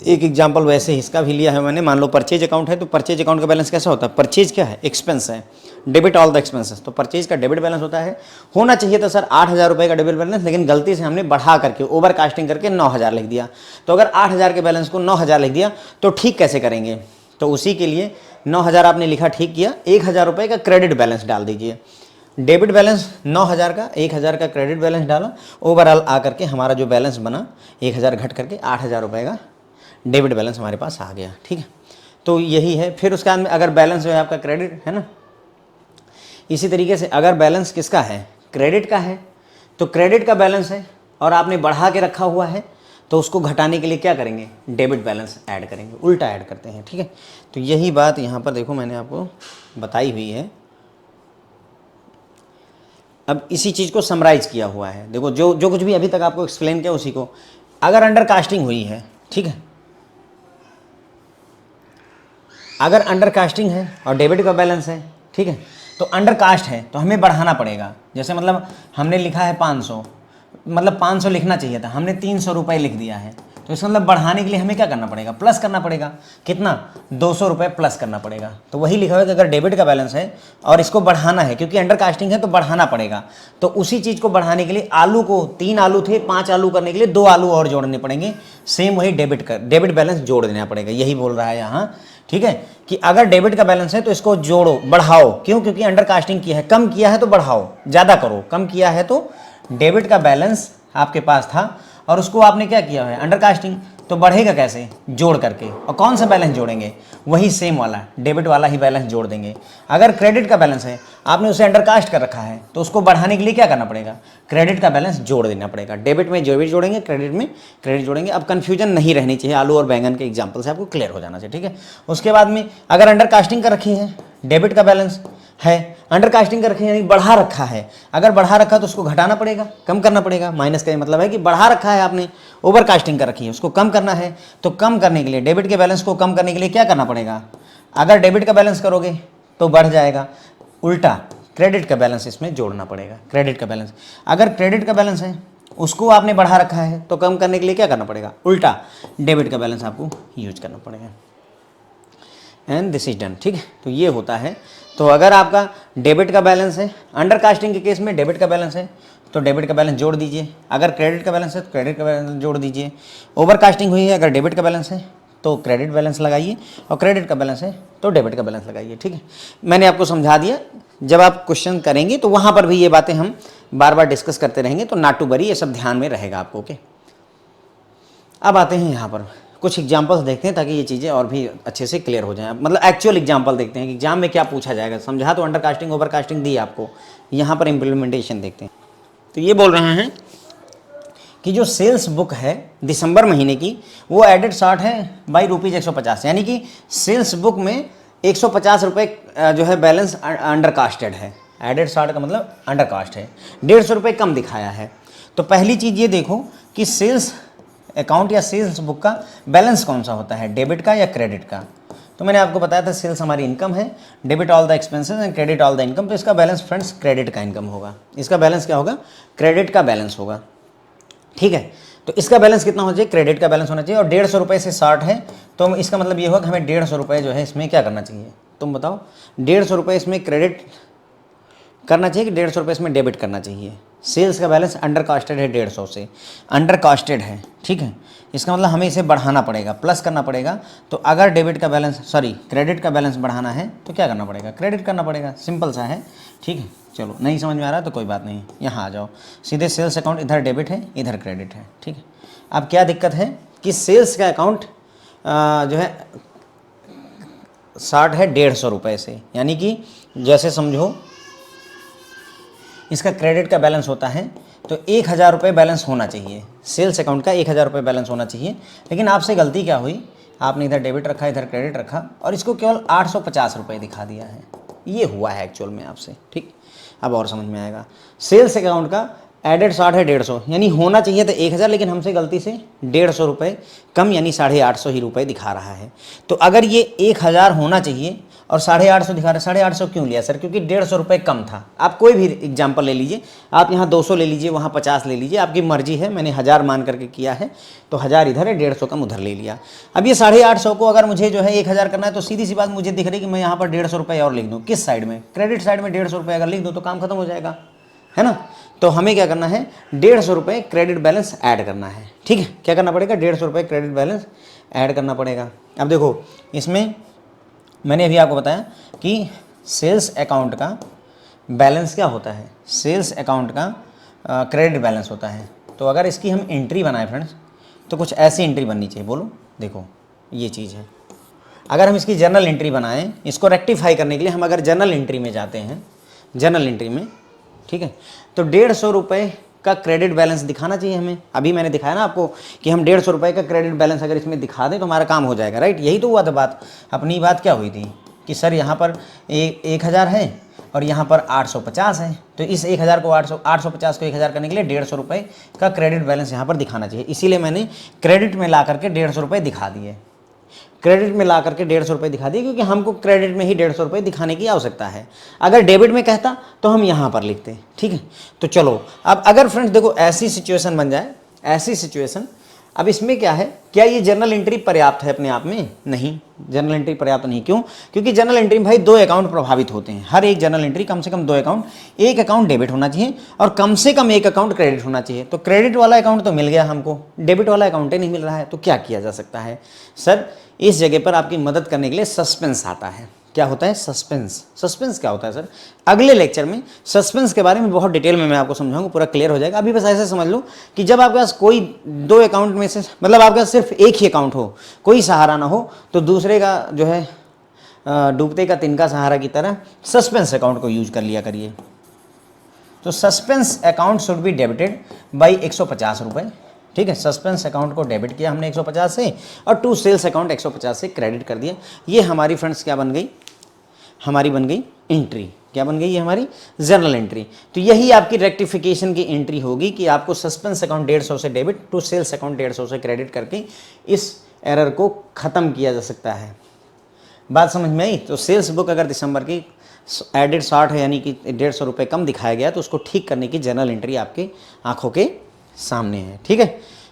एक एग्जांपल वैसे इसका भी लिया है मैंने। मान लो परचेज अकाउंट है, तो परचेज अकाउंट का बैलेंस कैसा होता है, परचेज क्या है, एक्सपेंस है, डेबिट ऑल द एक्सपेंसेस। तो परचेज का डेबिट बैलेंस होता है, होना चाहिए था सर 8000 रुपये का डेबिट बैलेंस, लेकिन गलती से हमने बढ़ा करके ओवर कास्टिंग करके 9000 लिख दिया। तो अगर 8000 के बैलेंस को 9000 लिख दिया तो ठीक कैसे करेंगे, तो उसी के लिए 9000 आपने लिखा, ठीक किया, 1000 रुपये का क्रेडिट बैलेंस डाल दीजिए। डेबिट बैलेंस 9000 का, 1000 का क्रेडिट बैलेंस डाला, ओवरऑल आकर के हमारा जो बैलेंस बना 1000 घट करके 8000 रुपये का डेबिट बैलेंस हमारे पास आ गया, ठीक है। तो यही है। फिर उसके बाद में अगर बैलेंस जो है आपका क्रेडिट है ना, इसी तरीके से अगर बैलेंस किसका है, क्रेडिट का है, तो क्रेडिट का बैलेंस है और आपने बढ़ा के रखा हुआ है, तो उसको घटाने के लिए क्या करेंगे, डेबिट बैलेंस ऐड करेंगे, उल्टा ऐड करते हैं, ठीक है। तो यही बात यहाँ पर देखो मैंने आपको बताई हुई है। अब इसी चीज़ को समराइज किया हुआ है, देखो जो जो कुछ भी अभी तक आपको एक्सप्लेन किया उसी को। अगर अंडर कास्टिंग हुई है, ठीक है, अगर अंडर कास्टिंग है और डेबिट का बैलेंस है, ठीक है, तो अंडर कास्ट है तो हमें बढ़ाना पड़ेगा। जैसे मतलब हमने लिखा है 500, मतलब 500 लिखना चाहिए था, हमने 300 रुपये लिख दिया है, तो इसका मतलब बढ़ाने के लिए हमें क्या करना पड़ेगा, प्लस करना पड़ेगा। कितना, 200 रुपये प्लस करना पड़ेगा। तो वही लिखा हुआ है कि अगर डेबिट का बैलेंस है और इसको बढ़ाना है, क्योंकि अंडर कास्टिंग है तो बढ़ाना पड़ेगा, तो उसी चीज़ को बढ़ाने के लिए आलू को 3 आलू थे, 5 आलू करने के लिए 2 आलू और जोड़ने पड़ेंगे। सेम वही डेबिट बैलेंस जोड़ देना पड़ेगा, यही बोल रहा है यहाँ, ठीक है, कि अगर डेबिट का बैलेंस है तो इसको जोड़ो, बढ़ाओ। क्यों, क्योंकि अंडर कास्टिंग किया है, कम किया है तो बढ़ाओ, ज़्यादा करो। कम किया है तो डेबिट का बैलेंस आपके पास था और उसको आपने क्या किया है, अंडर कास्टिंग, तो बढ़ेगा कैसे, जोड़ करके। और कौन सा बैलेंस जोड़ेंगे, वही सेम वाला डेबिट वाला ही बैलेंस जोड़ देंगे। अगर क्रेडिट का बैलेंस है, आपने उसे अंडर कास्ट कर रखा है, तो उसको बढ़ाने के लिए क्या करना पड़ेगा, क्रेडिट का बैलेंस जोड़ देना पड़ेगा। डेबिट में डेबिट जोड़ेंगे, क्रेडिट में क्रेडिट जोड़ेंगे। अब कंफ्यूजन नहीं रहनी चाहिए, आलू और बैंगन के एग्जाम्पल से आपको क्लियर हो जाना चाहिए, ठीक है। उसके बाद में अगर अंडर कास्टिंग कर रखी है, डेबिट का बैलेंस है, अंडर कास्टिंग कर रखी है यानी बढ़ा रखा है, अगर बढ़ा रखा तो उसको घटाना पड़ेगा, कम करना पड़ेगा। माइनस का मतलब है कि बढ़ा रखा है आपने, ओवर कास्टिंग कर रखी है, उसको कम करना है, तो कम करने के लिए डेबिट के बैलेंस को कम करने के लिए क्या करना पड़ेगा, अगर डेबिट का बैलेंस करोगे तो बढ़ जाएगा, उल्टा क्रेडिट का बैलेंस इसमें जोड़ना पड़ेगा। क्रेडिट का बैलेंस, अगर क्रेडिट का बैलेंस है उसको आपने बढ़ा रखा है तो कम करने के लिए क्या करना पड़ेगा, उल्टा डेबिट का बैलेंस आपको यूज करना पड़ेगा। एंड दिस इज डन, ठीक है। तो ये होता है। तो अगर आपका डेबिट का बैलेंस है, अंडर कास्टिंग के केस में डेबिट का बैलेंस है तो डेबिट का बैलेंस जोड़ दीजिए, अगर क्रेडिट का बैलेंस है तो क्रेडिट का बैलेंस जोड़ दीजिए। ओवर कास्टिंग हुई है, अगर डेबिट का बैलेंस है तो क्रेडिट बैलेंस लगाइए, और क्रेडिट का बैलेंस है तो डेबिट का बैलेंस लगाइए, ठीक है। मैंने आपको समझा दिया, जब आप क्वेश्चन करेंगे तो वहाँ पर भी ये बातें हम बार बार डिस्कस करते रहेंगे, तो नाट टू वरी, ये सब ध्यान में रहेगा आपको, ओके। अब आते हैं यहाँ पर कुछ एग्जाम्पल्स देखते हैं ताकि ये चीज़ें और भी अच्छे से क्लियर हो जाएं। मतलब एक्चुअल एग्जाम्पल देखते हैं कि एग्जाम में क्या पूछा जाएगा। समझा तो अंडर कास्टिंग ओवर कास्टिंग दी आपको, यहाँ पर इम्प्लीमेंटेशन देखते हैं। तो ये बोल रहे हैं कि जो सेल्स बुक है दिसंबर महीने की, वो एडेड शार्ट है बाई ₹150, यानी कि सेल्स बुक में 150 रुपये जो है बैलेंस अंडर कास्टेड है। एडेड शार्ट का मतलब अंडर कास्ट है, 150 रुपये कम दिखाया है। तो पहली चीज़ ये देखो कि सेल्स अकाउंट या सेल्स बुक का बैलेंस कौन सा होता है, डेबिट का या क्रेडिट का। तो मैंने आपको बताया था सेल्स हमारी इनकम है, debit all the expenses and credit all the income. तो इसका बैलेंस फ्रेंड्स क्रेडिट का इनकम होगा, इसका बैलेंस क्या होगा, क्रेडिट का बैलेंस होगा, ठीक है। तो इसका बैलेंस कितना होना चाहिए, क्रेडिट का बैलेंस होना चाहिए, और 150 रुपये से 60 है, तो इसका मतलब ये होगा कि हमें 150 रुपये जो है इसमें क्या करना चाहिए, तुम बताओ। 150 रुपये इसमें क्रेडिट करना चाहिए कि 150 रुपये इसमें डेबिट करना चाहिए। सेल्स का बैलेंस अंडर कास्टेड है 150 से, अंडर कास्टेड है, ठीक है। इसका मतलब हमें इसे बढ़ाना पड़ेगा, प्लस करना पड़ेगा। तो अगर डेबिट का बैलेंस क्रेडिट का बैलेंस बढ़ाना है तो क्या करना पड़ेगा, क्रेडिट करना पड़ेगा, सिंपल सा है, ठीक है। चलो नहीं समझ में आ रहा तो कोई बात नहीं, यहाँ आ जाओ सीधे। सेल्स अकाउंट इधर डेबिट है, इधर क्रेडिट है, ठीक है। अब क्या दिक्कत है कि सेल्स का अकाउंट जो है 60 है 150 रुपये से, यानी कि जैसे समझो इसका क्रेडिट का बैलेंस होता है तो 1000 रुपये बैलेंस होना चाहिए, सेल्स अकाउंट का 1000 रुपये बैलेंस होना चाहिए। लेकिन आपसे गलती क्या हुई, आपने इधर डेबिट रखा इधर क्रेडिट रखा और इसको केवल 850 रुपये दिखा दिया है। ये हुआ है एक्चुअल में आपसे, ठीक। अब और समझ में आएगा। सेल्स अकाउंट का एडेड 60 है 150, यानी होना चाहिए था 1000, लेकिन हमसे गलती से 150 रुपये कम यानी 850 ही रुपये दिखा रहा है। तो अगर ये 1000 होना चाहिए और 850 दिखा रहा है, 850 क्यों लिया सर, क्योंकि 150 रुपये कम था। आप कोई भी एग्जाम्पल ले लीजिए, आप यहाँ 200 ले लीजिए, वहाँ 50 ले लीजिए, आपकी मर्जी है। मैंने 1000 मान करके किया है तो 1000 इधर है, 150 कम उधर ले लिया। अब ये 850 को अगर मुझे जो है 1000 करना है तो सीधी सी बात मुझे दिख रही है कि मैं यहाँ पर 150 रुपये और लिख दूँ। किस साइड में, क्रेडिट साइड में 150 रुपये अगर लिख दूँ तो काम खत्म हो जाएगा, है ना। तो हमें क्या करना है, 150 रुपये क्रेडिट बैलेंस ऐड करना है, ठीक है। क्या करना पड़ेगा, 150 रुपये क्रेडिट बैलेंस ऐड करना पड़ेगा। अब देखो इसमें मैंने अभी आपको बताया कि सेल्स अकाउंट का बैलेंस क्या होता है, सेल्स अकाउंट का क्रेडिट बैलेंस होता है। तो अगर इसकी हम एंट्री बनाएं फ्रेंड्स तो कुछ ऐसी एंट्री बननी चाहिए। बोलो देखो ये चीज़ है। अगर हम इसकी जर्नल एंट्री बनाएं, इसको रेक्टिफाई करने के लिए हम अगर जर्नल एंट्री में जाते हैं, जर्नल एंट्री में, ठीक है, तो 150 रुपये का क्रेडिट बैलेंस दिखाना चाहिए हमें। अभी मैंने दिखाया ना आपको कि हम 150 रुपये का क्रेडिट बैलेंस अगर इसमें दिखा दें तो हमारा काम हो जाएगा, राइट। यही तो हुआ था बात। अपनी बात क्या हुई थी कि सर यहाँ पर 1000 है और यहाँ पर 850 है, तो इस 1000 को 850 को 1000 करने के लिए 150 रुपये का क्रेडिट बैलेंस यहाँ पर दिखाना चाहिए। इसीलिए मैंने क्रेडिट में ला करके 150 रुपये दिखा दिए, क्रेडिट में ला करके 150 रुपये दिखा दिए, क्योंकि हमको क्रेडिट में ही 150 रुपये दिखाने की आवश्यकता है। अगर डेबिट में कहता तो हम यहाँ पर लिखते, ठीक है। तो चलो अब अगर फ्रेंड्स देखो ऐसी सिचुएशन बन जाए, ऐसी सिचुएशन, अब इसमें क्या है, क्या ये जर्नल एंट्री पर्याप्त है अपने आप में? नहीं, जर्नल एंट्री पर्याप्त नहीं। क्यों? क्योंकि जर्नल एंट्री में भाई 2 अकाउंट प्रभावित होते हैं। हर एक जर्नल एंट्री कम से कम 2 अकाउंट, एक अकाउंट डेबिट होना चाहिए और कम से कम एक अकाउंट क्रेडिट होना चाहिए। तो क्रेडिट वाला अकाउंट तो मिल गया हमको, डेबिट वाला अकाउंट ही नहीं मिल रहा है। तो क्या किया जा सकता है सर? इस जगह पर आपकी मदद करने के लिए सस्पेंस आता है। क्या होता है? सस्पेंस। सस्पेंस क्या होता है सर? अगले लेक्चर में सस्पेंस के बारे में बहुत डिटेल में मैं आपको समझाऊंगा, पूरा क्लियर हो जाएगा। अभी बस ऐसे समझ लो कि जब आपके पास कोई 2 अकाउंट में से, मतलब आपके पास सिर्फ एक ही अकाउंट हो, कोई सहारा ना हो, तो दूसरे का जो है डूबते का तिनका सहारा की तरह सस्पेंस अकाउंट को यूज कर लिया करिए। तो suspense account should be debited by 150 रुपये, ठीक है। सस्पेंस अकाउंट को डेबिट किया हमने 150 से और टू सेल्स अकाउंट 150 से क्रेडिट कर दिया। ये हमारी फ्रेंड्स क्या बन गई? हमारी बन गई एंट्री। क्या बन गई? ये हमारी जर्नल एंट्री। तो यही आपकी रेक्टिफिकेशन की एंट्री होगी कि आपको सस्पेंस अकाउंट 150 से डेबिट, टू सेल्स अकाउंट 150 से क्रेडिट करके इस एरर को ख़त्म किया जा सकता है। बात समझ में आई? तो सेल्स बुक अगर दिसंबर की एडेड 60 है, यानी कि 150 रुपये कम दिखाया गया, तो उसको ठीक करने की जर्नल एंट्री आपके आंखों के सामने है, ठीक है।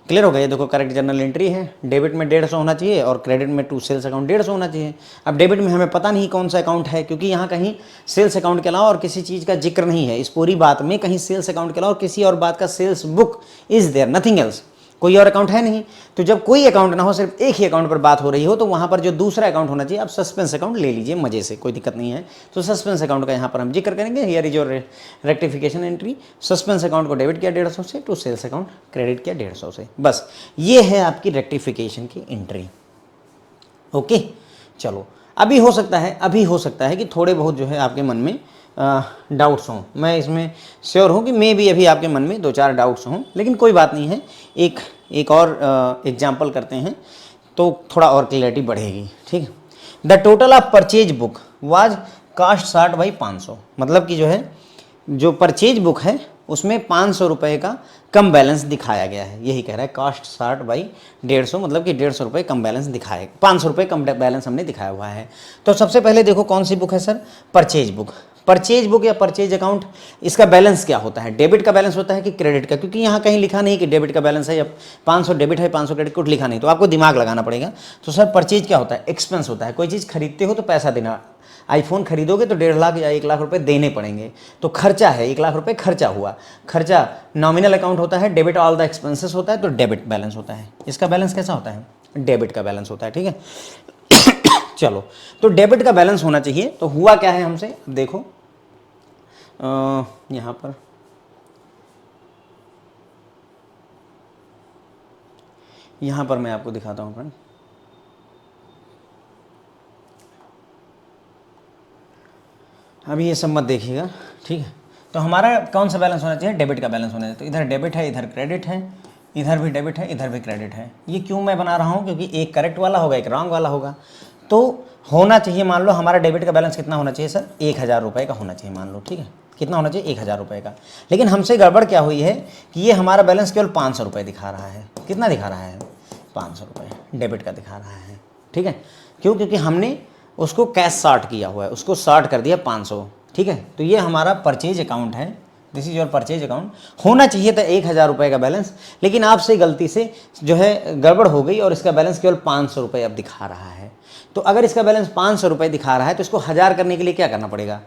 क्लियर हो गया? ये देखो करेक्ट जर्नल एंट्री है। डेबिट में 150 होना चाहिए और क्रेडिट में टू सेल्स अकाउंट 150 होना चाहिए। अब डेबिट में हमें पता नहीं कौन सा अकाउंट है, क्योंकि यहाँ कहीं सेल्स अकाउंट के अलावा और किसी चीज़ का जिक्र नहीं है। इस पूरी बात में कहीं सेल्स अकाउंट के अलावा किसी और बात का sales book is there, nothing else. कोई और अकाउंट है नहीं। तो जब कोई अकाउंट ना हो, सिर्फ एक ही अकाउंट पर बात हो रही हो, तो वहाँ पर जो दूसरा अकाउंट होना चाहिए, आप सस्पेंस अकाउंट ले लीजिए मजे से, कोई दिक्कत नहीं है। तो सस्पेंस अकाउंट का यहाँ पर हम जिक्र करेंगे। Here is your rectification entry. Suspense account को डेबिट किया 150 से, टू सेल्स अकाउंट क्रेडिट किया 150 से। बस ये है आपकी रेक्टिफिकेशन की एंट्री। ओके, चलो अभी हो सकता है कि थोड़े बहुत जो है आपके मन में डाउट्स हों। मैं इसमें श्योर हूँ कि मे भी अभी आपके मन में 2-4 डाउट्स हों, लेकिन कोई बात नहीं है। एक और एग्जाम्पल करते हैं तो थोड़ा और क्लैरिटी बढ़ेगी, ठीक है। The total of purchase book was cast 60 by 500, मतलब कि जो है जो परचेज बुक है उसमें 500 रुपये का कम बैलेंस दिखाया गया है। यही कह रहा है कास्ट 60 बाई 150, मतलब कि 150 रुपये कम बैलेंस दिखाए, 500 रुपये कम बैलेंस हमने दिखाया हुआ है। तो सबसे पहले देखो कौन सी बुक है sir? Purchase book. Purchase book या परचेज अकाउंट, इसका बैलेंस क्या होता है, डेबिट का बैलेंस होता है कि क्रेडिट का, क्योंकि यहाँ कहीं लिखा नहीं कि डेबिट का बैलेंस है या 500 डेबिट है 500 क्रेडिट, कुछ लिखा नहीं, तो आपको दिमाग लगाना पड़ेगा। तो सर परचेज क्या होता है, एक्सपेंस होता है, कोई चीज़ खरीदते हो तो पैसा देना, आईफोन खरीदोगे तो 1.5 लाख या 1 लाख रुपए देने पड़ेंगे, तो खर्चा है, 1 लाख रुपए खर्चा हुआ, खर्चा नॉमिनल अकाउंट होता है, डेबिट ऑल द एक्सपेंसेस होता है, तो डेबिट बैलेंस होता है। इसका बैलेंस कैसा होता है, डेबिट का बैलेंस होता है, ठीक है। चलो, तो डेबिट का बैलेंस होना चाहिए, तो हुआ क्या है हमसे, देखो यहाँ पर मैं आपको दिखाता हूँ फ्रेंड, अभी ये सब मत देखिएगा, ठीक है। तो हमारा कौन सा बैलेंस होना चाहिए, डेबिट का बैलेंस होना चाहिए। तो इधर डेबिट है, इधर क्रेडिट है, इधर भी डेबिट है, इधर भी क्रेडिट है। ये क्यों मैं बना रहा हूँ, क्योंकि एक करेक्ट वाला होगा, एक रॉन्ग वाला होगा। तो होना चाहिए, मान लो हमारा डेबिट का बैलेंस कितना होना चाहिए सर, 1000 रुपये का होना चाहिए, मान लो, ठीक है। कितना होना चाहिए, 1000 रुपये का। लेकिन हमसे गड़बड़ क्या हुई है कि ये हमारा बैलेंस केवल 500 रुपये दिखा रहा है। कितना दिखा रहा है, 500 रुपये डेबिट का दिखा रहा है, ठीक है। क्यों, क्योंकि हमने उसको कैश शार्ट किया हुआ है, उसको शार्ट कर दिया 500, ठीक है। तो ये हमारा परचेज अकाउंट है, this is your purchase account. होना चाहिए था 1000 रुपये का बैलेंस, लेकिन आपसे गलती से जो है गड़बड़ हो गई और इसका बैलेंस केवल 500 रुपये अब दिखा रहा है। तो अगर इसका बैलेंस 500 रुपये दिखा रहा है तो इसको 1000 करने के लिए क्या करना पड़ेगा,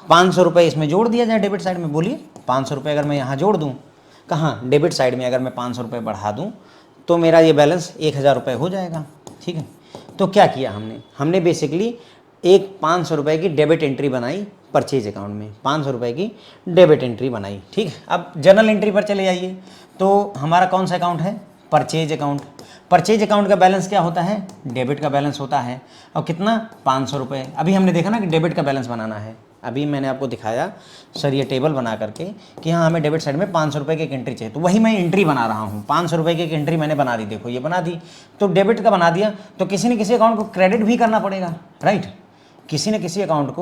500 रुपये इसमें जोड़ दिया जाए डेबिट साइड में। बोलिए, 500 रुपये अगर मैं यहाँ जोड़ दूँ, कहाँ, डेबिट साइड में अगर मैं 500 रुपये बढ़ा दूँ तो मेरा ये बैलेंस 1000 रुपये हो जाएगा, ठीक है। तो क्या किया हमने बेसिकली एक 500 रुपये की डेबिट एंट्री बनाई परचेज अकाउंट में, 500 रुपये की डेबिट एंट्री बनाई, ठीक है। अब जर्नल एंट्री पर चले जाइए, तो हमारा कौन सा अकाउंट है, परचेज अकाउंट। परचेज अकाउंट का बैलेंस क्या होता है, डेबिट का बैलेंस होता है, और कितना, 500 रुपये। अभी हमने देखा ना कि डेबिट का बैलेंस बनाना है, अभी मैंने आपको दिखाया सर ये टेबल बना करके कि हाँ हमें डेबिट साइड में 500 रुपये की एक एंट्री चाहिए, तो वही मैं एंट्री बना रहा हूँ। 500 रुपये की एक एंट्री मैंने बना दी, देखो ये बना दी, तो डेबिट का बना दिया, तो किसी न किसी अकाउंट को क्रेडिट भी करना पड़ेगा, राइट। किसी न किसी अकाउंट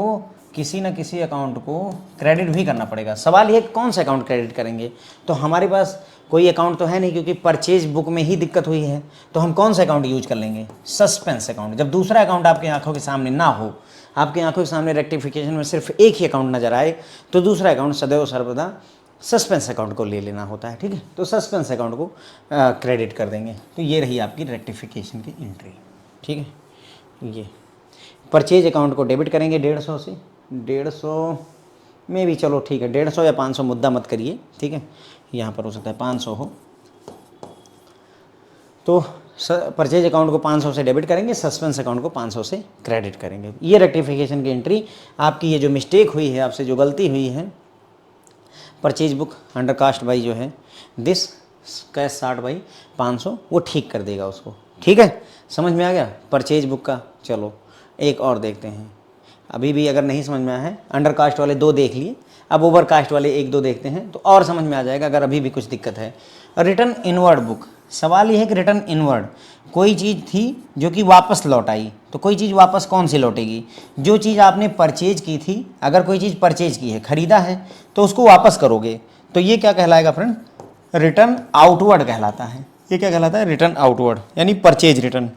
को क्रेडिट भी करना पड़ेगा। सवाल ये कौन सा अकाउंट क्रेडिट करेंगे, तो हमारे पास कोई अकाउंट तो है नहीं, क्योंकि परचेज बुक में ही दिक्कत हुई है। तो हम कौन सा अकाउंट यूज कर लेंगे, सस्पेंस अकाउंट। जब दूसरा अकाउंट आपकी आंखों के सामने ना हो, आपकी आंखों के सामने रेक्टिफिकेशन में सिर्फ एक ही अकाउंट नजर आए, तो दूसरा अकाउंट सदैव सर्वदा सस्पेंस अकाउंट को ले लेना होता है, ठीक है। तो सस्पेंस अकाउंट को क्रेडिट कर देंगे। तो ये रही आपकी रेक्टिफिकेशन की एंट्री, ठीक है। ये परचेज अकाउंट को डेबिट करेंगे 150 से, 150 में भी, चलो ठीक है, 150 या 500 मुद्दा मत करिए, ठीक है। यहाँ पर हो सकता है 500 हो, तो परचेज अकाउंट को 500 से डेबिट करेंगे, सस्पेंस अकाउंट को 500 से क्रेडिट करेंगे। ये रेक्टिफिकेशन की एंट्री आपकी, ये जो मिस्टेक हुई है, आपसे जो गलती हुई है, purchase book under cast by जो है दिस कैश 60 बाई 500, वो ठीक कर देगा उसको, ठीक है। समझ में आ गया परचेज बुक का। चलो एक और देखते हैं, अभी भी अगर नहीं समझ में आया है, अंडर कास्ट वाले 2 देख लिए, अब ओवर कास्ट वाले 1-2 देखते हैं तो और समझ में आ जाएगा, अगर अभी भी कुछ दिक्कत है। रिटर्न इनवर्ड बुक, सवाल ये है कि रिटर्न इनवर्ड, कोई चीज़ थी जो कि वापस लौट आई, तो कोई चीज़ वापस कौन सी लौटेगी, जो चीज़ आपने परचेज की थी। अगर कोई चीज़ परचेज की है, ख़रीदा है, तो उसको वापस करोगे, तो ये क्या कहलाएगा फ्रेंड, रिटर्न आउटवर्ड कहलाता है। ये क्या कहलाता है, रिटर्न आउटवर्ड, यानी परचेज रिटर्न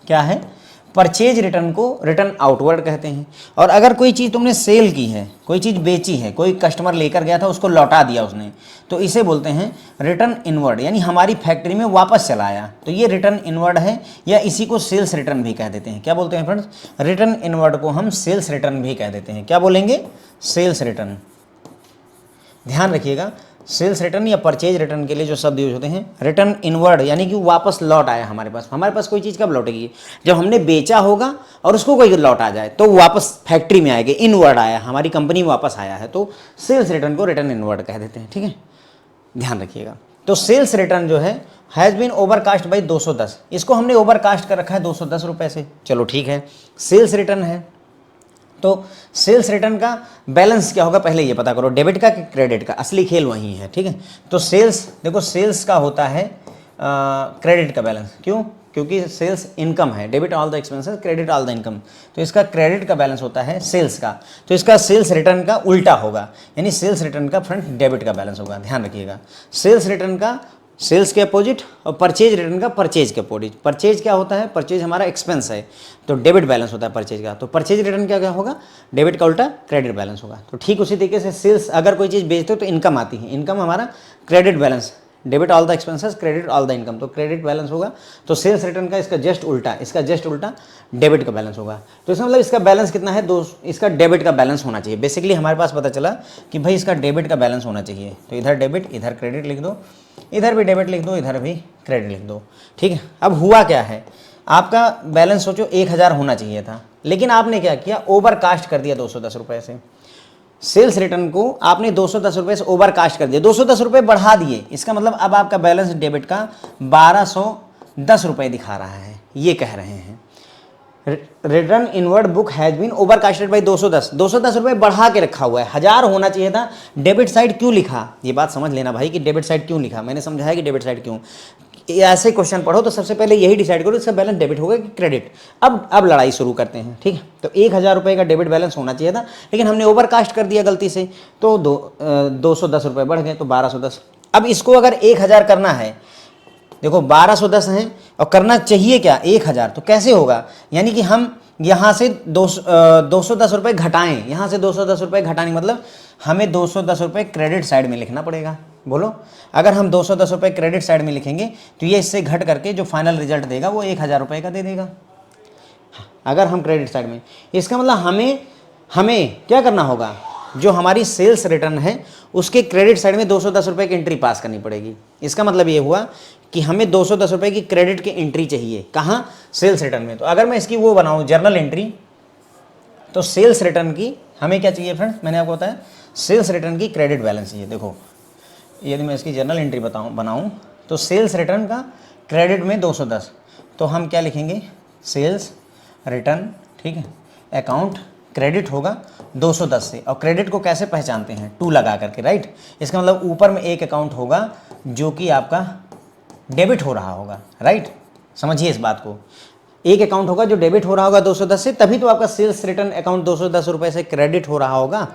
क्या है, परचेज रिटर्न को रिटर्न आउटवर्ड कहते हैं। और अगर कोई चीज़ तुमने सेल की है, कोई चीज़ बेची है, कोई कस्टमर लेकर गया था, उसको लौटा दिया उसने, तो इसे बोलते हैं रिटर्न इनवर्ड, यानी हमारी फैक्ट्री में वापस चला आया, तो ये रिटर्न इनवर्ड है, या इसी को सेल्स रिटर्न भी कह देते हैं। क्या बोलते हैं फ्रेंड्स, रिटर्न इनवर्ड को हम सेल्स रिटर्न भी कह देते हैं। क्या बोलेंगे, सेल्स रिटर्न। ध्यान रखिएगा, सेल्स रिटर्न या परचेज रिटर्न के लिए जो शब्द यूज होते हैं, रिटर्न इनवर्ड, यानी कि वापस लौट आया हमारे पास कोई चीज़ कब लौटेगी, जब हमने बेचा होगा और उसको कोई लौट आ जाए, तो वापस फैक्ट्री में आएगा, इनवर्ड आया, हमारी कंपनी में वापस आया है, तो सेल्स रिटर्न को रिटर्न इनवर्ड कह देते हैं, ठीक है। ध्यान रखिएगा। तो सेल्स रिटर्न जो है हैज़ बीन ओवरकास्ट बाई 210, इसको हमने ओवरकास्ट कर रखा है 210 रुपये से, चलो ठीक है, सेल्स रिटर्न है। तो सेल्स रिटर्न का बैलेंस क्या होगा, पहले ये पता करो, डेबिट का कि क्रेडिट का, असली खेल वही है, ठीक है। तो सेल्स, देखो सेल्स का होता है क्रेडिट का बैलेंस, क्यों, क्योंकि सेल्स इनकम है, debit all the expenses, credit all the income, तो इसका क्रेडिट का बैलेंस होता है सेल्स का, तो इसका सेल्स रिटर्न का उल्टा होगा, यानी सेल्स रिटर्न का फ्रंट डेबिट का बैलेंस होगा। ध्यान रखिएगा, सेल्स रिटर्न का सेल्स के अपोजिट, और परचेज रिटर्न का परचेज के अपोजिट। परचेज क्या होता है? परचेज हमारा एक्सपेंस है, तो डेबिट बैलेंस होता है परचेज का। तो परचेज रिटर्न क्या क्या होगा? डेबिट का उल्टा क्रेडिट बैलेंस होगा। तो ठीक उसी तरीके से सेल्स, अगर कोई चीज़ बेचते हो तो इनकम आती है, इनकम हमारा credit balance, debit all the expenses, credit all the income, तो क्रेडिट बैलेंस होगा। तो सेल्स रिटर्न का इसका जस्ट उल्टा, इसका जस्ट उल्टा डेबिट का बैलेंस होगा। तो इसका मतलब इसका बैलेंस कितना है? इसका डेबिट का बैलेंस होना चाहिए। बेसिकली हमारे पास पता चला कि भाई इसका डेबिट का बैलेंस होना चाहिए, तो इधर डेबिट इधर क्रेडिट लिख दो, इधर भी डेबिट लिख दो, इधर भी क्रेडिट लिख दो। ठीक है, अब हुआ क्या है, आपका बैलेंस सोचो 1000 होना चाहिए था, लेकिन आपने क्या किया? ओवर कास्ट कर दिया 210 रुपये से। सेल्स रिटर्न को आपने 210 रुपये से ओवर कास्ट कर दिया, 210 रुपये बढ़ा दिए। इसका मतलब अब आपका बैलेंस डेबिट का 1210 रुपये दिखा रहा है, ये कह रहे हैं। Return inward book has been over casted by 210, 210 रुपये बढ़ा के रखा हुआ है, 1000 होना चाहिए था। डेबिट साइड क्यों लिखा? ये बात समझ लेना भाई कि डेबिट साइड क्यों लिखा। मैंने समझाया कि डेबिट साइड क्यों। ऐसे क्वेश्चन पढ़ो तो सबसे पहले यही डिसाइड करो इसका बैलेंस डेबिट होगा कि क्रेडिट। अब लड़ाई शुरू करते हैं। ठीक है, तो 1000 रुपये का डेबिट बैलेंस होना चाहिए था, लेकिन हमने ओवर कास्ट कर दिया गलती से, तो 210 रुपये बढ़ गए, तो 1210। अब इसको अगर 1000 करना है, देखो 1210 हैं और करना चाहिए क्या? 1000, तो कैसे होगा? यानी कि हम यहाँ से 210 रुपये घटाएं, यहाँ से 210 रुपये घटाने मतलब हमें 210 रुपये क्रेडिट साइड में लिखना पड़ेगा। बोलो, अगर हम 210 रुपये क्रेडिट साइड में लिखेंगे तो ये इससे घट करके जो फाइनल रिजल्ट देगा वो 1000 रुपये का दे देगा, अगर हम क्रेडिट साइड में। इसका मतलब हमें क्या करना होगा? जो हमारी सेल्स रिटर्न है उसके क्रेडिट साइड में 210 रुपये की एंट्री पास करनी पड़ेगी। इसका मतलब ये हुआ कि हमें 210 रुपये की क्रेडिट की एंट्री चाहिए, कहाँ? सेल्स रिटर्न में। तो अगर मैं इसकी वो बनाऊँ जर्नल एंट्री, तो सेल्स रिटर्न की हमें क्या चाहिए फ्रेंड्स? मैंने आपको बताया सेल्स रिटर्न की क्रेडिट बैलेंस चाहिए। देखो, यदि मैं इसकी जर्नल एंट्री बनाऊँ तो सेल्स रिटर्न का क्रेडिट में 210, तो हम क्या लिखेंगे? सेल्स रिटर्न, ठीक है, अकाउंट क्रेडिट होगा 210 से। और क्रेडिट को कैसे पहचानते हैं? 2 लगा करके, राइट। इसका मतलब ऊपर में एक अकाउंट होगा जो कि आपका डेबिट हो रहा होगा, राइट। समझिए इस बात को, एक अकाउंट होगा जो डेबिट हो रहा होगा 210 से, तभी तो आपका सेल्स रिटर्न अकाउंट 210 रुपये से क्रेडिट हो रहा होगा।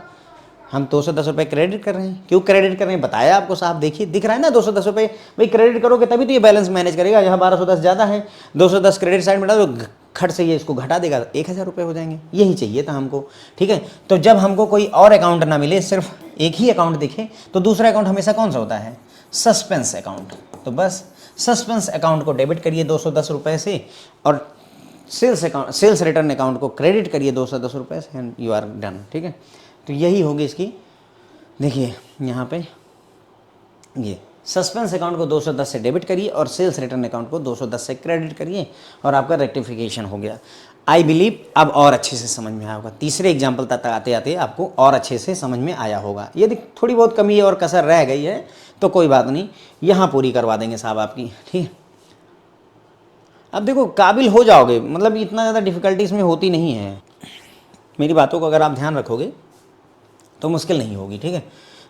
हम 210 रुपये क्रेडिट कर रहे हैं, क्यों क्रेडिट कर रहे हैं बताया आपको साहब, देखिए दिख रहा है ना 210 रुपये। भाई क्रेडिट करोगे तभी तो ये बैलेंस मैनेज करेगा। यहाँ 1210 ज़्यादा है, 210 क्रेडिट साइड में डालो, खट से ये इसको घटा देगा, 1000 रुपये हो जाएंगे। यही चाहिए था हमको, ठीक है। तो जब हमको कोई और अकाउंट ना मिले, सिर्फ एक ही अकाउंट दिखे, तो दूसरा अकाउंट हमेशा कौन सा होता है? Suspense account. तो बस सस्पेंस अकाउंट को डेबिट करिए 210 रुपये से, और सेल्स रिटर्न अकाउंट को क्रेडिट करिए 210 रुपये से, एंड यू आर डन, ठीक है। तो यही होगी इसकी, देखिए यहाँ पे ये सस्पेंस अकाउंट को 210 से डेबिट करिए और सेल्स रिटर्न अकाउंट को 210 से क्रेडिट करिए, और आपका रेक्टिफिकेशन हो गया। आई बिलीव अब और अच्छे से समझ में आया होगा। तीसरे एग्जाम्पल तक आते आते आपको और अच्छे से समझ में आया होगा। यदि थोड़ी बहुत कमी और कसर रह गई है तो कोई बात नहीं, यहाँ पूरी करवा देंगे साहब आपकी, ठीक है। अब देखो काबिल हो जाओगे, मतलब इतना ज़्यादा डिफ़िकल्टी इसमें होती नहीं है। मेरी बातों को अगर आप ध्यान रखोगे तो मुश्किल नहीं होगी, ठीक है।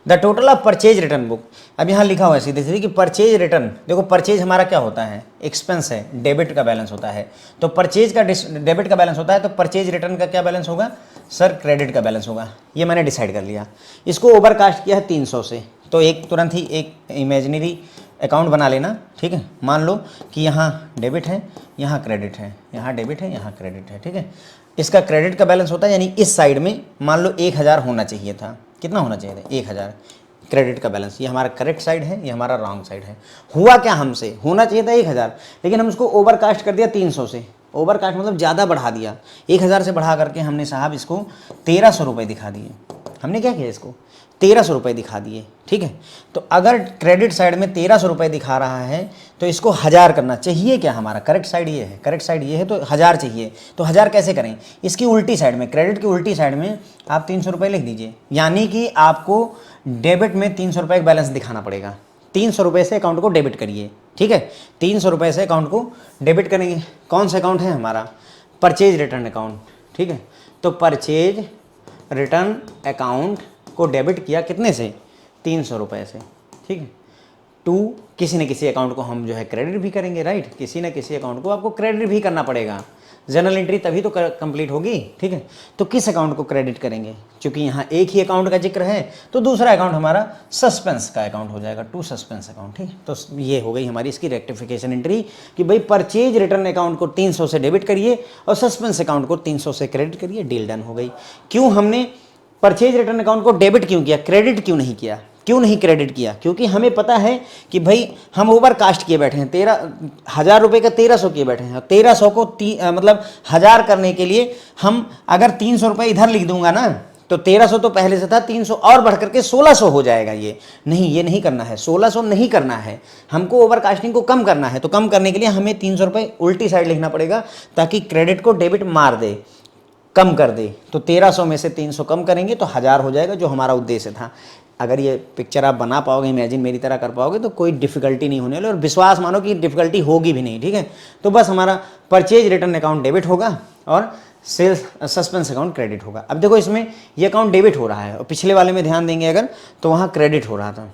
The total of purchase return book, अब यहाँ लिखा हुआ है सीधे सीधे कि परचेज रिटर्न, देखो परचेज हमारा क्या होता है? एक्सपेंस है, डेबिट का बैलेंस होता है। तो परचेज का डेबिट का बैलेंस होता है, तो परचेज रिटर्न का क्या बैलेंस होगा? सर क्रेडिट का बैलेंस होगा। ये मैंने डिसाइड कर लिया। इसको ओवरकास्ट किया है 300 से, तो एक तुरंत ही एक इमेजिनरी अकाउंट बना लेना, ठीक है। मान लो कि यहाँ डेबिट है, यहाँ क्रेडिट है, यहाँ डेबिट है, यहाँ क्रेडिट है, ठीक है। इसका क्रेडिट का बैलेंस होता है, यानी इस साइड में मान लो 1000 होना चाहिए था। कितना होना चाहिए था? 1000 क्रेडिट का बैलेंस। ये हमारा करेक्ट साइड है, ये हमारा रॉन्ग साइड है। हुआ क्या हमसे? होना चाहिए था 1000, लेकिन हम उसको ओवरकास्ट कर दिया 300 से। ओवरकास्ट मतलब ज़्यादा बढ़ा दिया, 1000 से बढ़ा करके हमने साहब इसको 1300 रुपये दिखा दिए। हमने क्या किया? इसको 1300 रुपये दिखा दिए, ठीक है। तो अगर क्रेडिट साइड में 1300 रुपये दिखा रहा है तो इसको 1000 करना चाहिए क्या? हमारा करेक्ट साइड ये है, करेक्ट साइड ये है, तो 1000 चाहिए। तो 1000 कैसे करें? इसकी उल्टी साइड में, क्रेडिट की उल्टी साइड में आप 300 रुपये लिख दीजिए, यानी कि आपको डेबिट में 300 रुपये का बैलेंस दिखाना पड़ेगा। 300 रुपये से अकाउंट को डेबिट करिए, ठीक है। 300 रुपये से अकाउंट को डेबिट करेंगे। कौन सा अकाउंट है हमारा? परचेज रिटर्न अकाउंट, ठीक है। तो परचेज रिटर्न अकाउंट को डेबिट किया कितने से? 300 रुपये से, ठीक है। टू किसी न किसी अकाउंट को हम जो है क्रेडिट भी करेंगे, राइट। किसी न किसी अकाउंट को आपको क्रेडिट भी करना पड़ेगा। जर्नल एंट्री तभी तो कंप्लीट होगी, ठीक है। तो किस अकाउंट को क्रेडिट करेंगे, क्योंकि यहाँ एक ही अकाउंट का जिक्र है तो दूसरा अकाउंट हमारा सस्पेंस का अकाउंट हो जाएगा, टू सस्पेंस अकाउंट, ठीक है। तो ये हो गई हमारी इसकी रेक्टिफिकेशन एंट्री कि भाई परचेज रिटर्न अकाउंट को 300 से डेबिट करिए और सस्पेंस अकाउंट को 300 से क्रेडिट करिए, डील डन हो गई। क्यों हमने परचेज रिटर्न अकाउंट को डेबिट क्यों किया, क्रेडिट क्यों नहीं किया, क्यों नहीं क्रेडिट किया? क्योंकि हमें पता है कि भाई हम ओवर कास्ट किए बैठे हैं, 13,000 रुपये का 1300 किए बैठे हैं, 1300 को मतलब 1000 करने के लिए हम अगर 300 रुपये इधर लिख दूंगा ना, तो 1300 तो पहले से था, 300 और बढ़ करके 1600 हो जाएगा। ये नहीं करना है, 1600 नहीं करना है, हमको ओवर कास्टिंग को कम करना है। तो कम करने के लिए हमें 300 रुपये उल्टी साइड लिखना पड़ेगा ताकि क्रेडिट को डेबिट मार दे, कम कर दे। तो 1300 में से 300 कम करेंगे तो 1000 हो जाएगा, जो हमारा उद्देश्य था। अगर ये पिक्चर आप बना पाओगे, इमेजिन मेरी तरह कर पाओगे, तो कोई डिफिकल्टी नहीं होने वाली, और विश्वास मानो कि डिफिकल्टी होगी भी नहीं, ठीक है। तो बस हमारा परचेज रिटर्न अकाउंट डेबिट होगा और सेल्स सस्पेंस अकाउंट क्रेडिट होगा। अब देखो इसमें ये अकाउंट डेबिट हो रहा है और पिछले वाले में ध्यान देंगे अगर, तो वहाँ क्रेडिट हो रहा था।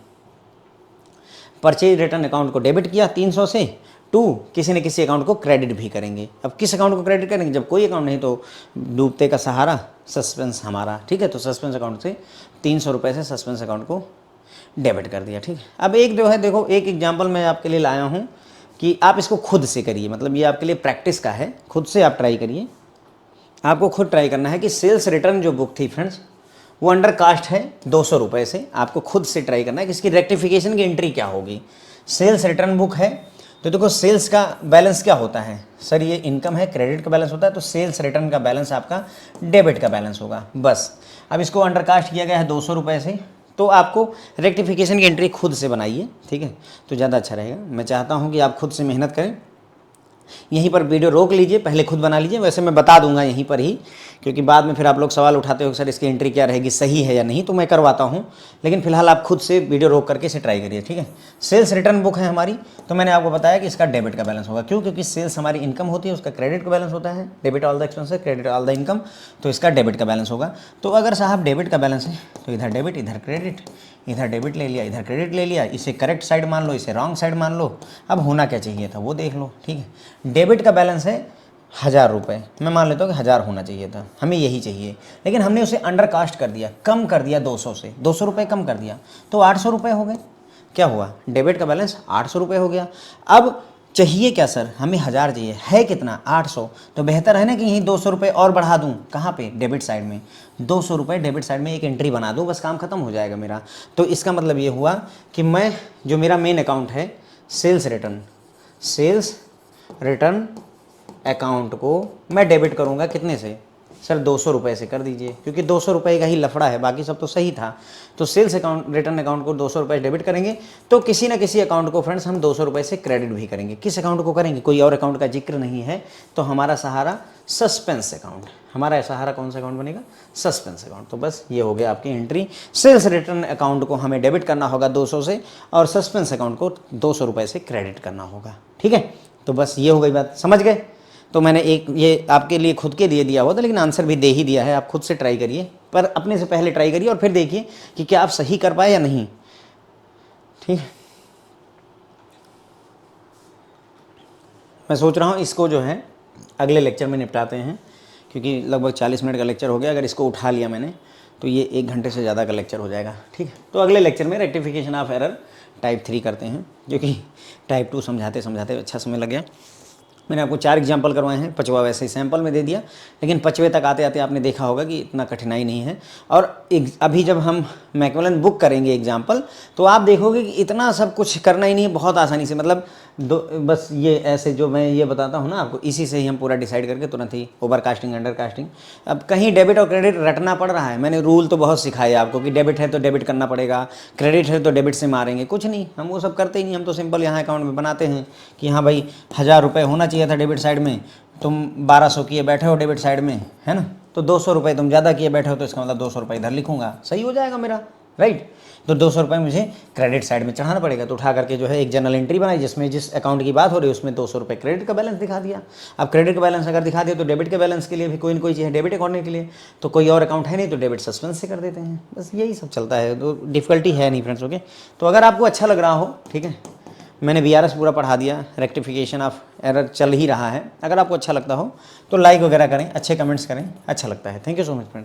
परचेज रिटर्न अकाउंट को डेबिट किया 300 से, टू किसी न किसी अकाउंट को क्रेडिट भी करेंगे। अब किस अकाउंट को क्रेडिट करेंगे, जब कोई अकाउंट नहीं तो डूबते का सहारा सस्पेंस हमारा, ठीक है। तो सस्पेंस अकाउंट से 300 रुपये से सस्पेंस अकाउंट को डेबिट कर दिया, ठीक है। अब एक जो है देखो, एक एग्जांपल मैं आपके लिए लाया हूँ कि आप इसको खुद से करिए, मतलब ये आपके लिए प्रैक्टिस का है, खुद से आप ट्राई करिए। आपको खुद ट्राई करना है कि सेल्स रिटर्न जो बुक थी फ्रेंड्स, वो अंडर कास्ट है 200 रुपये से। आपको खुद से ट्राई करना है कि इसकी रेक्टिफिकेशन की एंट्री क्या होगी। सेल्स रिटर्न बुक है तो देखो सेल्स का बैलेंस क्या होता है, सर ये इनकम है, क्रेडिट का बैलेंस होता है, तो सेल्स रिटर्न का बैलेंस आपका डेबिट का बैलेंस होगा, बस। अब इसको अंडर कास्ट किया गया है 200 रुपये से, तो आपको रेक्टिफिकेशन की एंट्री खुद से बनाइए, ठीक है, तो ज़्यादा अच्छा रहेगा। मैं चाहता हूँ कि आप खुद से मेहनत करें। यहीं पर वीडियो रोक लीजिए, पहले खुद बना लीजिए, वैसे मैं बता दूंगा यहीं पर ही, क्योंकि बाद में फिर आप लोग सवाल उठाते हो सर इसकी एंट्री क्या रहेगी, सही है या नहीं, तो मैं करवाता हूं। लेकिन फिलहाल आप खुद से वीडियो रोक करके इसे ट्राई करिए, ठीक है। सेल्स रिटर्न बुक है हमारी, तो मैंने आपको बताया कि इसका डेबिट का बैलेंस होगा। क्यों? क्योंकि सेल्स हमारी इनकम होती है, उसका क्रेडिट का बैलेंस होता है, debit all the expenses, credit all the income, तो इसका डेबिट का बैलेंस होगा। तो अगर साहब डेबिट का बैलेंस है तो इधर डेबिट इधर क्रेडिट, इधर डेबिट ले लिया इधर क्रेडिट ले लिया, इसे करेक्ट साइड मान लो, इसे रॉन्ग साइड मान लो। अब होना क्या चाहिए था वो देख लो, ठीक है। डेबिट का बैलेंस है 1000 रुपये, मैं मान लेता हूँ कि 1000 होना चाहिए था, हमें यही चाहिए, लेकिन हमने उसे अंडर कास्ट कर दिया, कम कर दिया 200 से, 200 रुपये कम कर दिया, तो 800 रुपये हो गए। क्या हुआ? डेबिट का बैलेंस 800 रुपये हो गया। अब चाहिए क्या सर? हमें 1000 चाहिए, है कितना? 800। तो बेहतर है ना कि यहीं 200 रुपये और बढ़ा दूं, कहाँ पे? डेबिट साइड में 200 रुपये डेबिट साइड में एक एंट्री बना दूं, बस काम खत्म हो जाएगा मेरा। तो इसका मतलब ये हुआ कि मैं जो मेरा मेन अकाउंट है सेल्स रिटर्न अकाउंट को मैं डेबिट करूँगा कितने से? सर 200 रुपये से कर दीजिए, क्योंकि 200 रुपये का ही लफड़ा है, बाकी सब तो सही था। तो सेल्स अकाउंट रिटर्न अकाउंट को 200 रुपये डेबिट करेंगे, तो किसी ना किसी अकाउंट को फ्रेंड्स हम 200 रुपये से क्रेडिट भी करेंगे। किस अकाउंट को करेंगे? कोई और अकाउंट का जिक्र नहीं है, तो हमारा सहारा सस्पेंस अकाउंट, हमारा सहारा कौन सा अकाउंट बनेगा? Suspense account. तो बस ये हो गया आपकी एंट्री। सेल्स रिटर्न अकाउंट को हमें डेबिट करना होगा 200 से, और सस्पेंस अकाउंट को 200 रुपये से क्रेडिट करना होगा, ठीक है। तो बस ये हो गई बात, समझ गए? तो मैंने एक ये आपके लिए खुद के लिए दिया हुआ था, लेकिन आंसर भी दे ही दिया है। आप खुद से ट्राई करिए, पर अपने से पहले ट्राई करिए और फिर देखिए कि क्या आप सही कर पाए या नहीं, ठीक है। मैं सोच रहा हूँ इसको जो है अगले लेक्चर में निपटाते हैं, क्योंकि लगभग 40 मिनट का लेक्चर हो गया। अगर इसको उठा लिया मैंने तो ये 1 घंटे से ज़्यादा का लेक्चर हो जाएगा, ठीक है। तो अगले लेक्चर में रेक्टिफिकेशन ऑफ एरर टाइप 3 करते हैं, जो कि टाइप 2 समझाते समझाते अच्छा समय लग गया। मैंने आपको 4 एग्जाम्पल करवाए हैं, 5वां वैसे ही सैम्पल में दे दिया, लेकिन 5वें तक आते आते आपने देखा होगा कि इतना कठिनाई नहीं है। और अभी जब हम मैकमिलन बुक करेंगे एग्जाम्पल, तो आप देखोगे कि इतना सब कुछ करना ही नहीं है, बहुत आसानी से, मतलब बस ये ऐसे जो मैं ये बताता हूँ ना आपको, इसी से ही हम पूरा डिसाइड करके तुरंत ही ओवर कास्टिंग अंडर कास्टिंग। अब कहीं डेबिट और क्रेडिट रटना पड़ रहा है, मैंने रूल तो बहुत सिखाए आपको कि डेबिट है तो डेबिट करना पड़ेगा, क्रेडिट है तो डेबिट से मारेंगे, कुछ नहीं, हम वो सब करते ही नहीं। हम तो सिंपल यहाँ अकाउंट में बनाते हैं कि हाँ भाई 1000 रुपये होना चाहिए था डेबिट साइड में, तुम 1200 किए बैठे हो डेबिट साइड में, है ना, तो 200 रुपये तुम ज़्यादा किए बैठे हो, तो इसका मतलब 200 रुपये इधर लिखूंगा, सही हो जाएगा मेरा, राइट। तो 200 रुपये मुझे क्रेडिट साइड में चढ़ाना पड़ेगा, तो उठा करके जो है एक जनरल एंट्री बनाई, जिसमें जिस अकाउंट की बात हो रही है उसमें 200 रुपये क्रेडिट का बैलेंस दिखा दिया। अब क्रेडिट का बैलेंस अगर दिखा दिया तो डेबिट के बैलेंस के लिए भी कोई ना कोई चीज़ है डेबिट अकाउंट के लिए, तो कोई और अकाउंट है नहीं तो डेबिट सस्पेंस से कर देते हैं, बस यही सब चलता है। तो डिफिकल्टी है नहीं फ्रेंड्स, ओके। तो अगर आपको अच्छा लग रहा हो, ठीक है, मैंने VRS पूरा पढ़ा दिया, रेक्टिफिकेशन ऑफ एरर चल ही रहा है। अगर आपको अच्छा लगता हो तो लाइक वगैरह करें, अच्छे कमेंट्स करें, अच्छा लगता है। Thank you so much friend.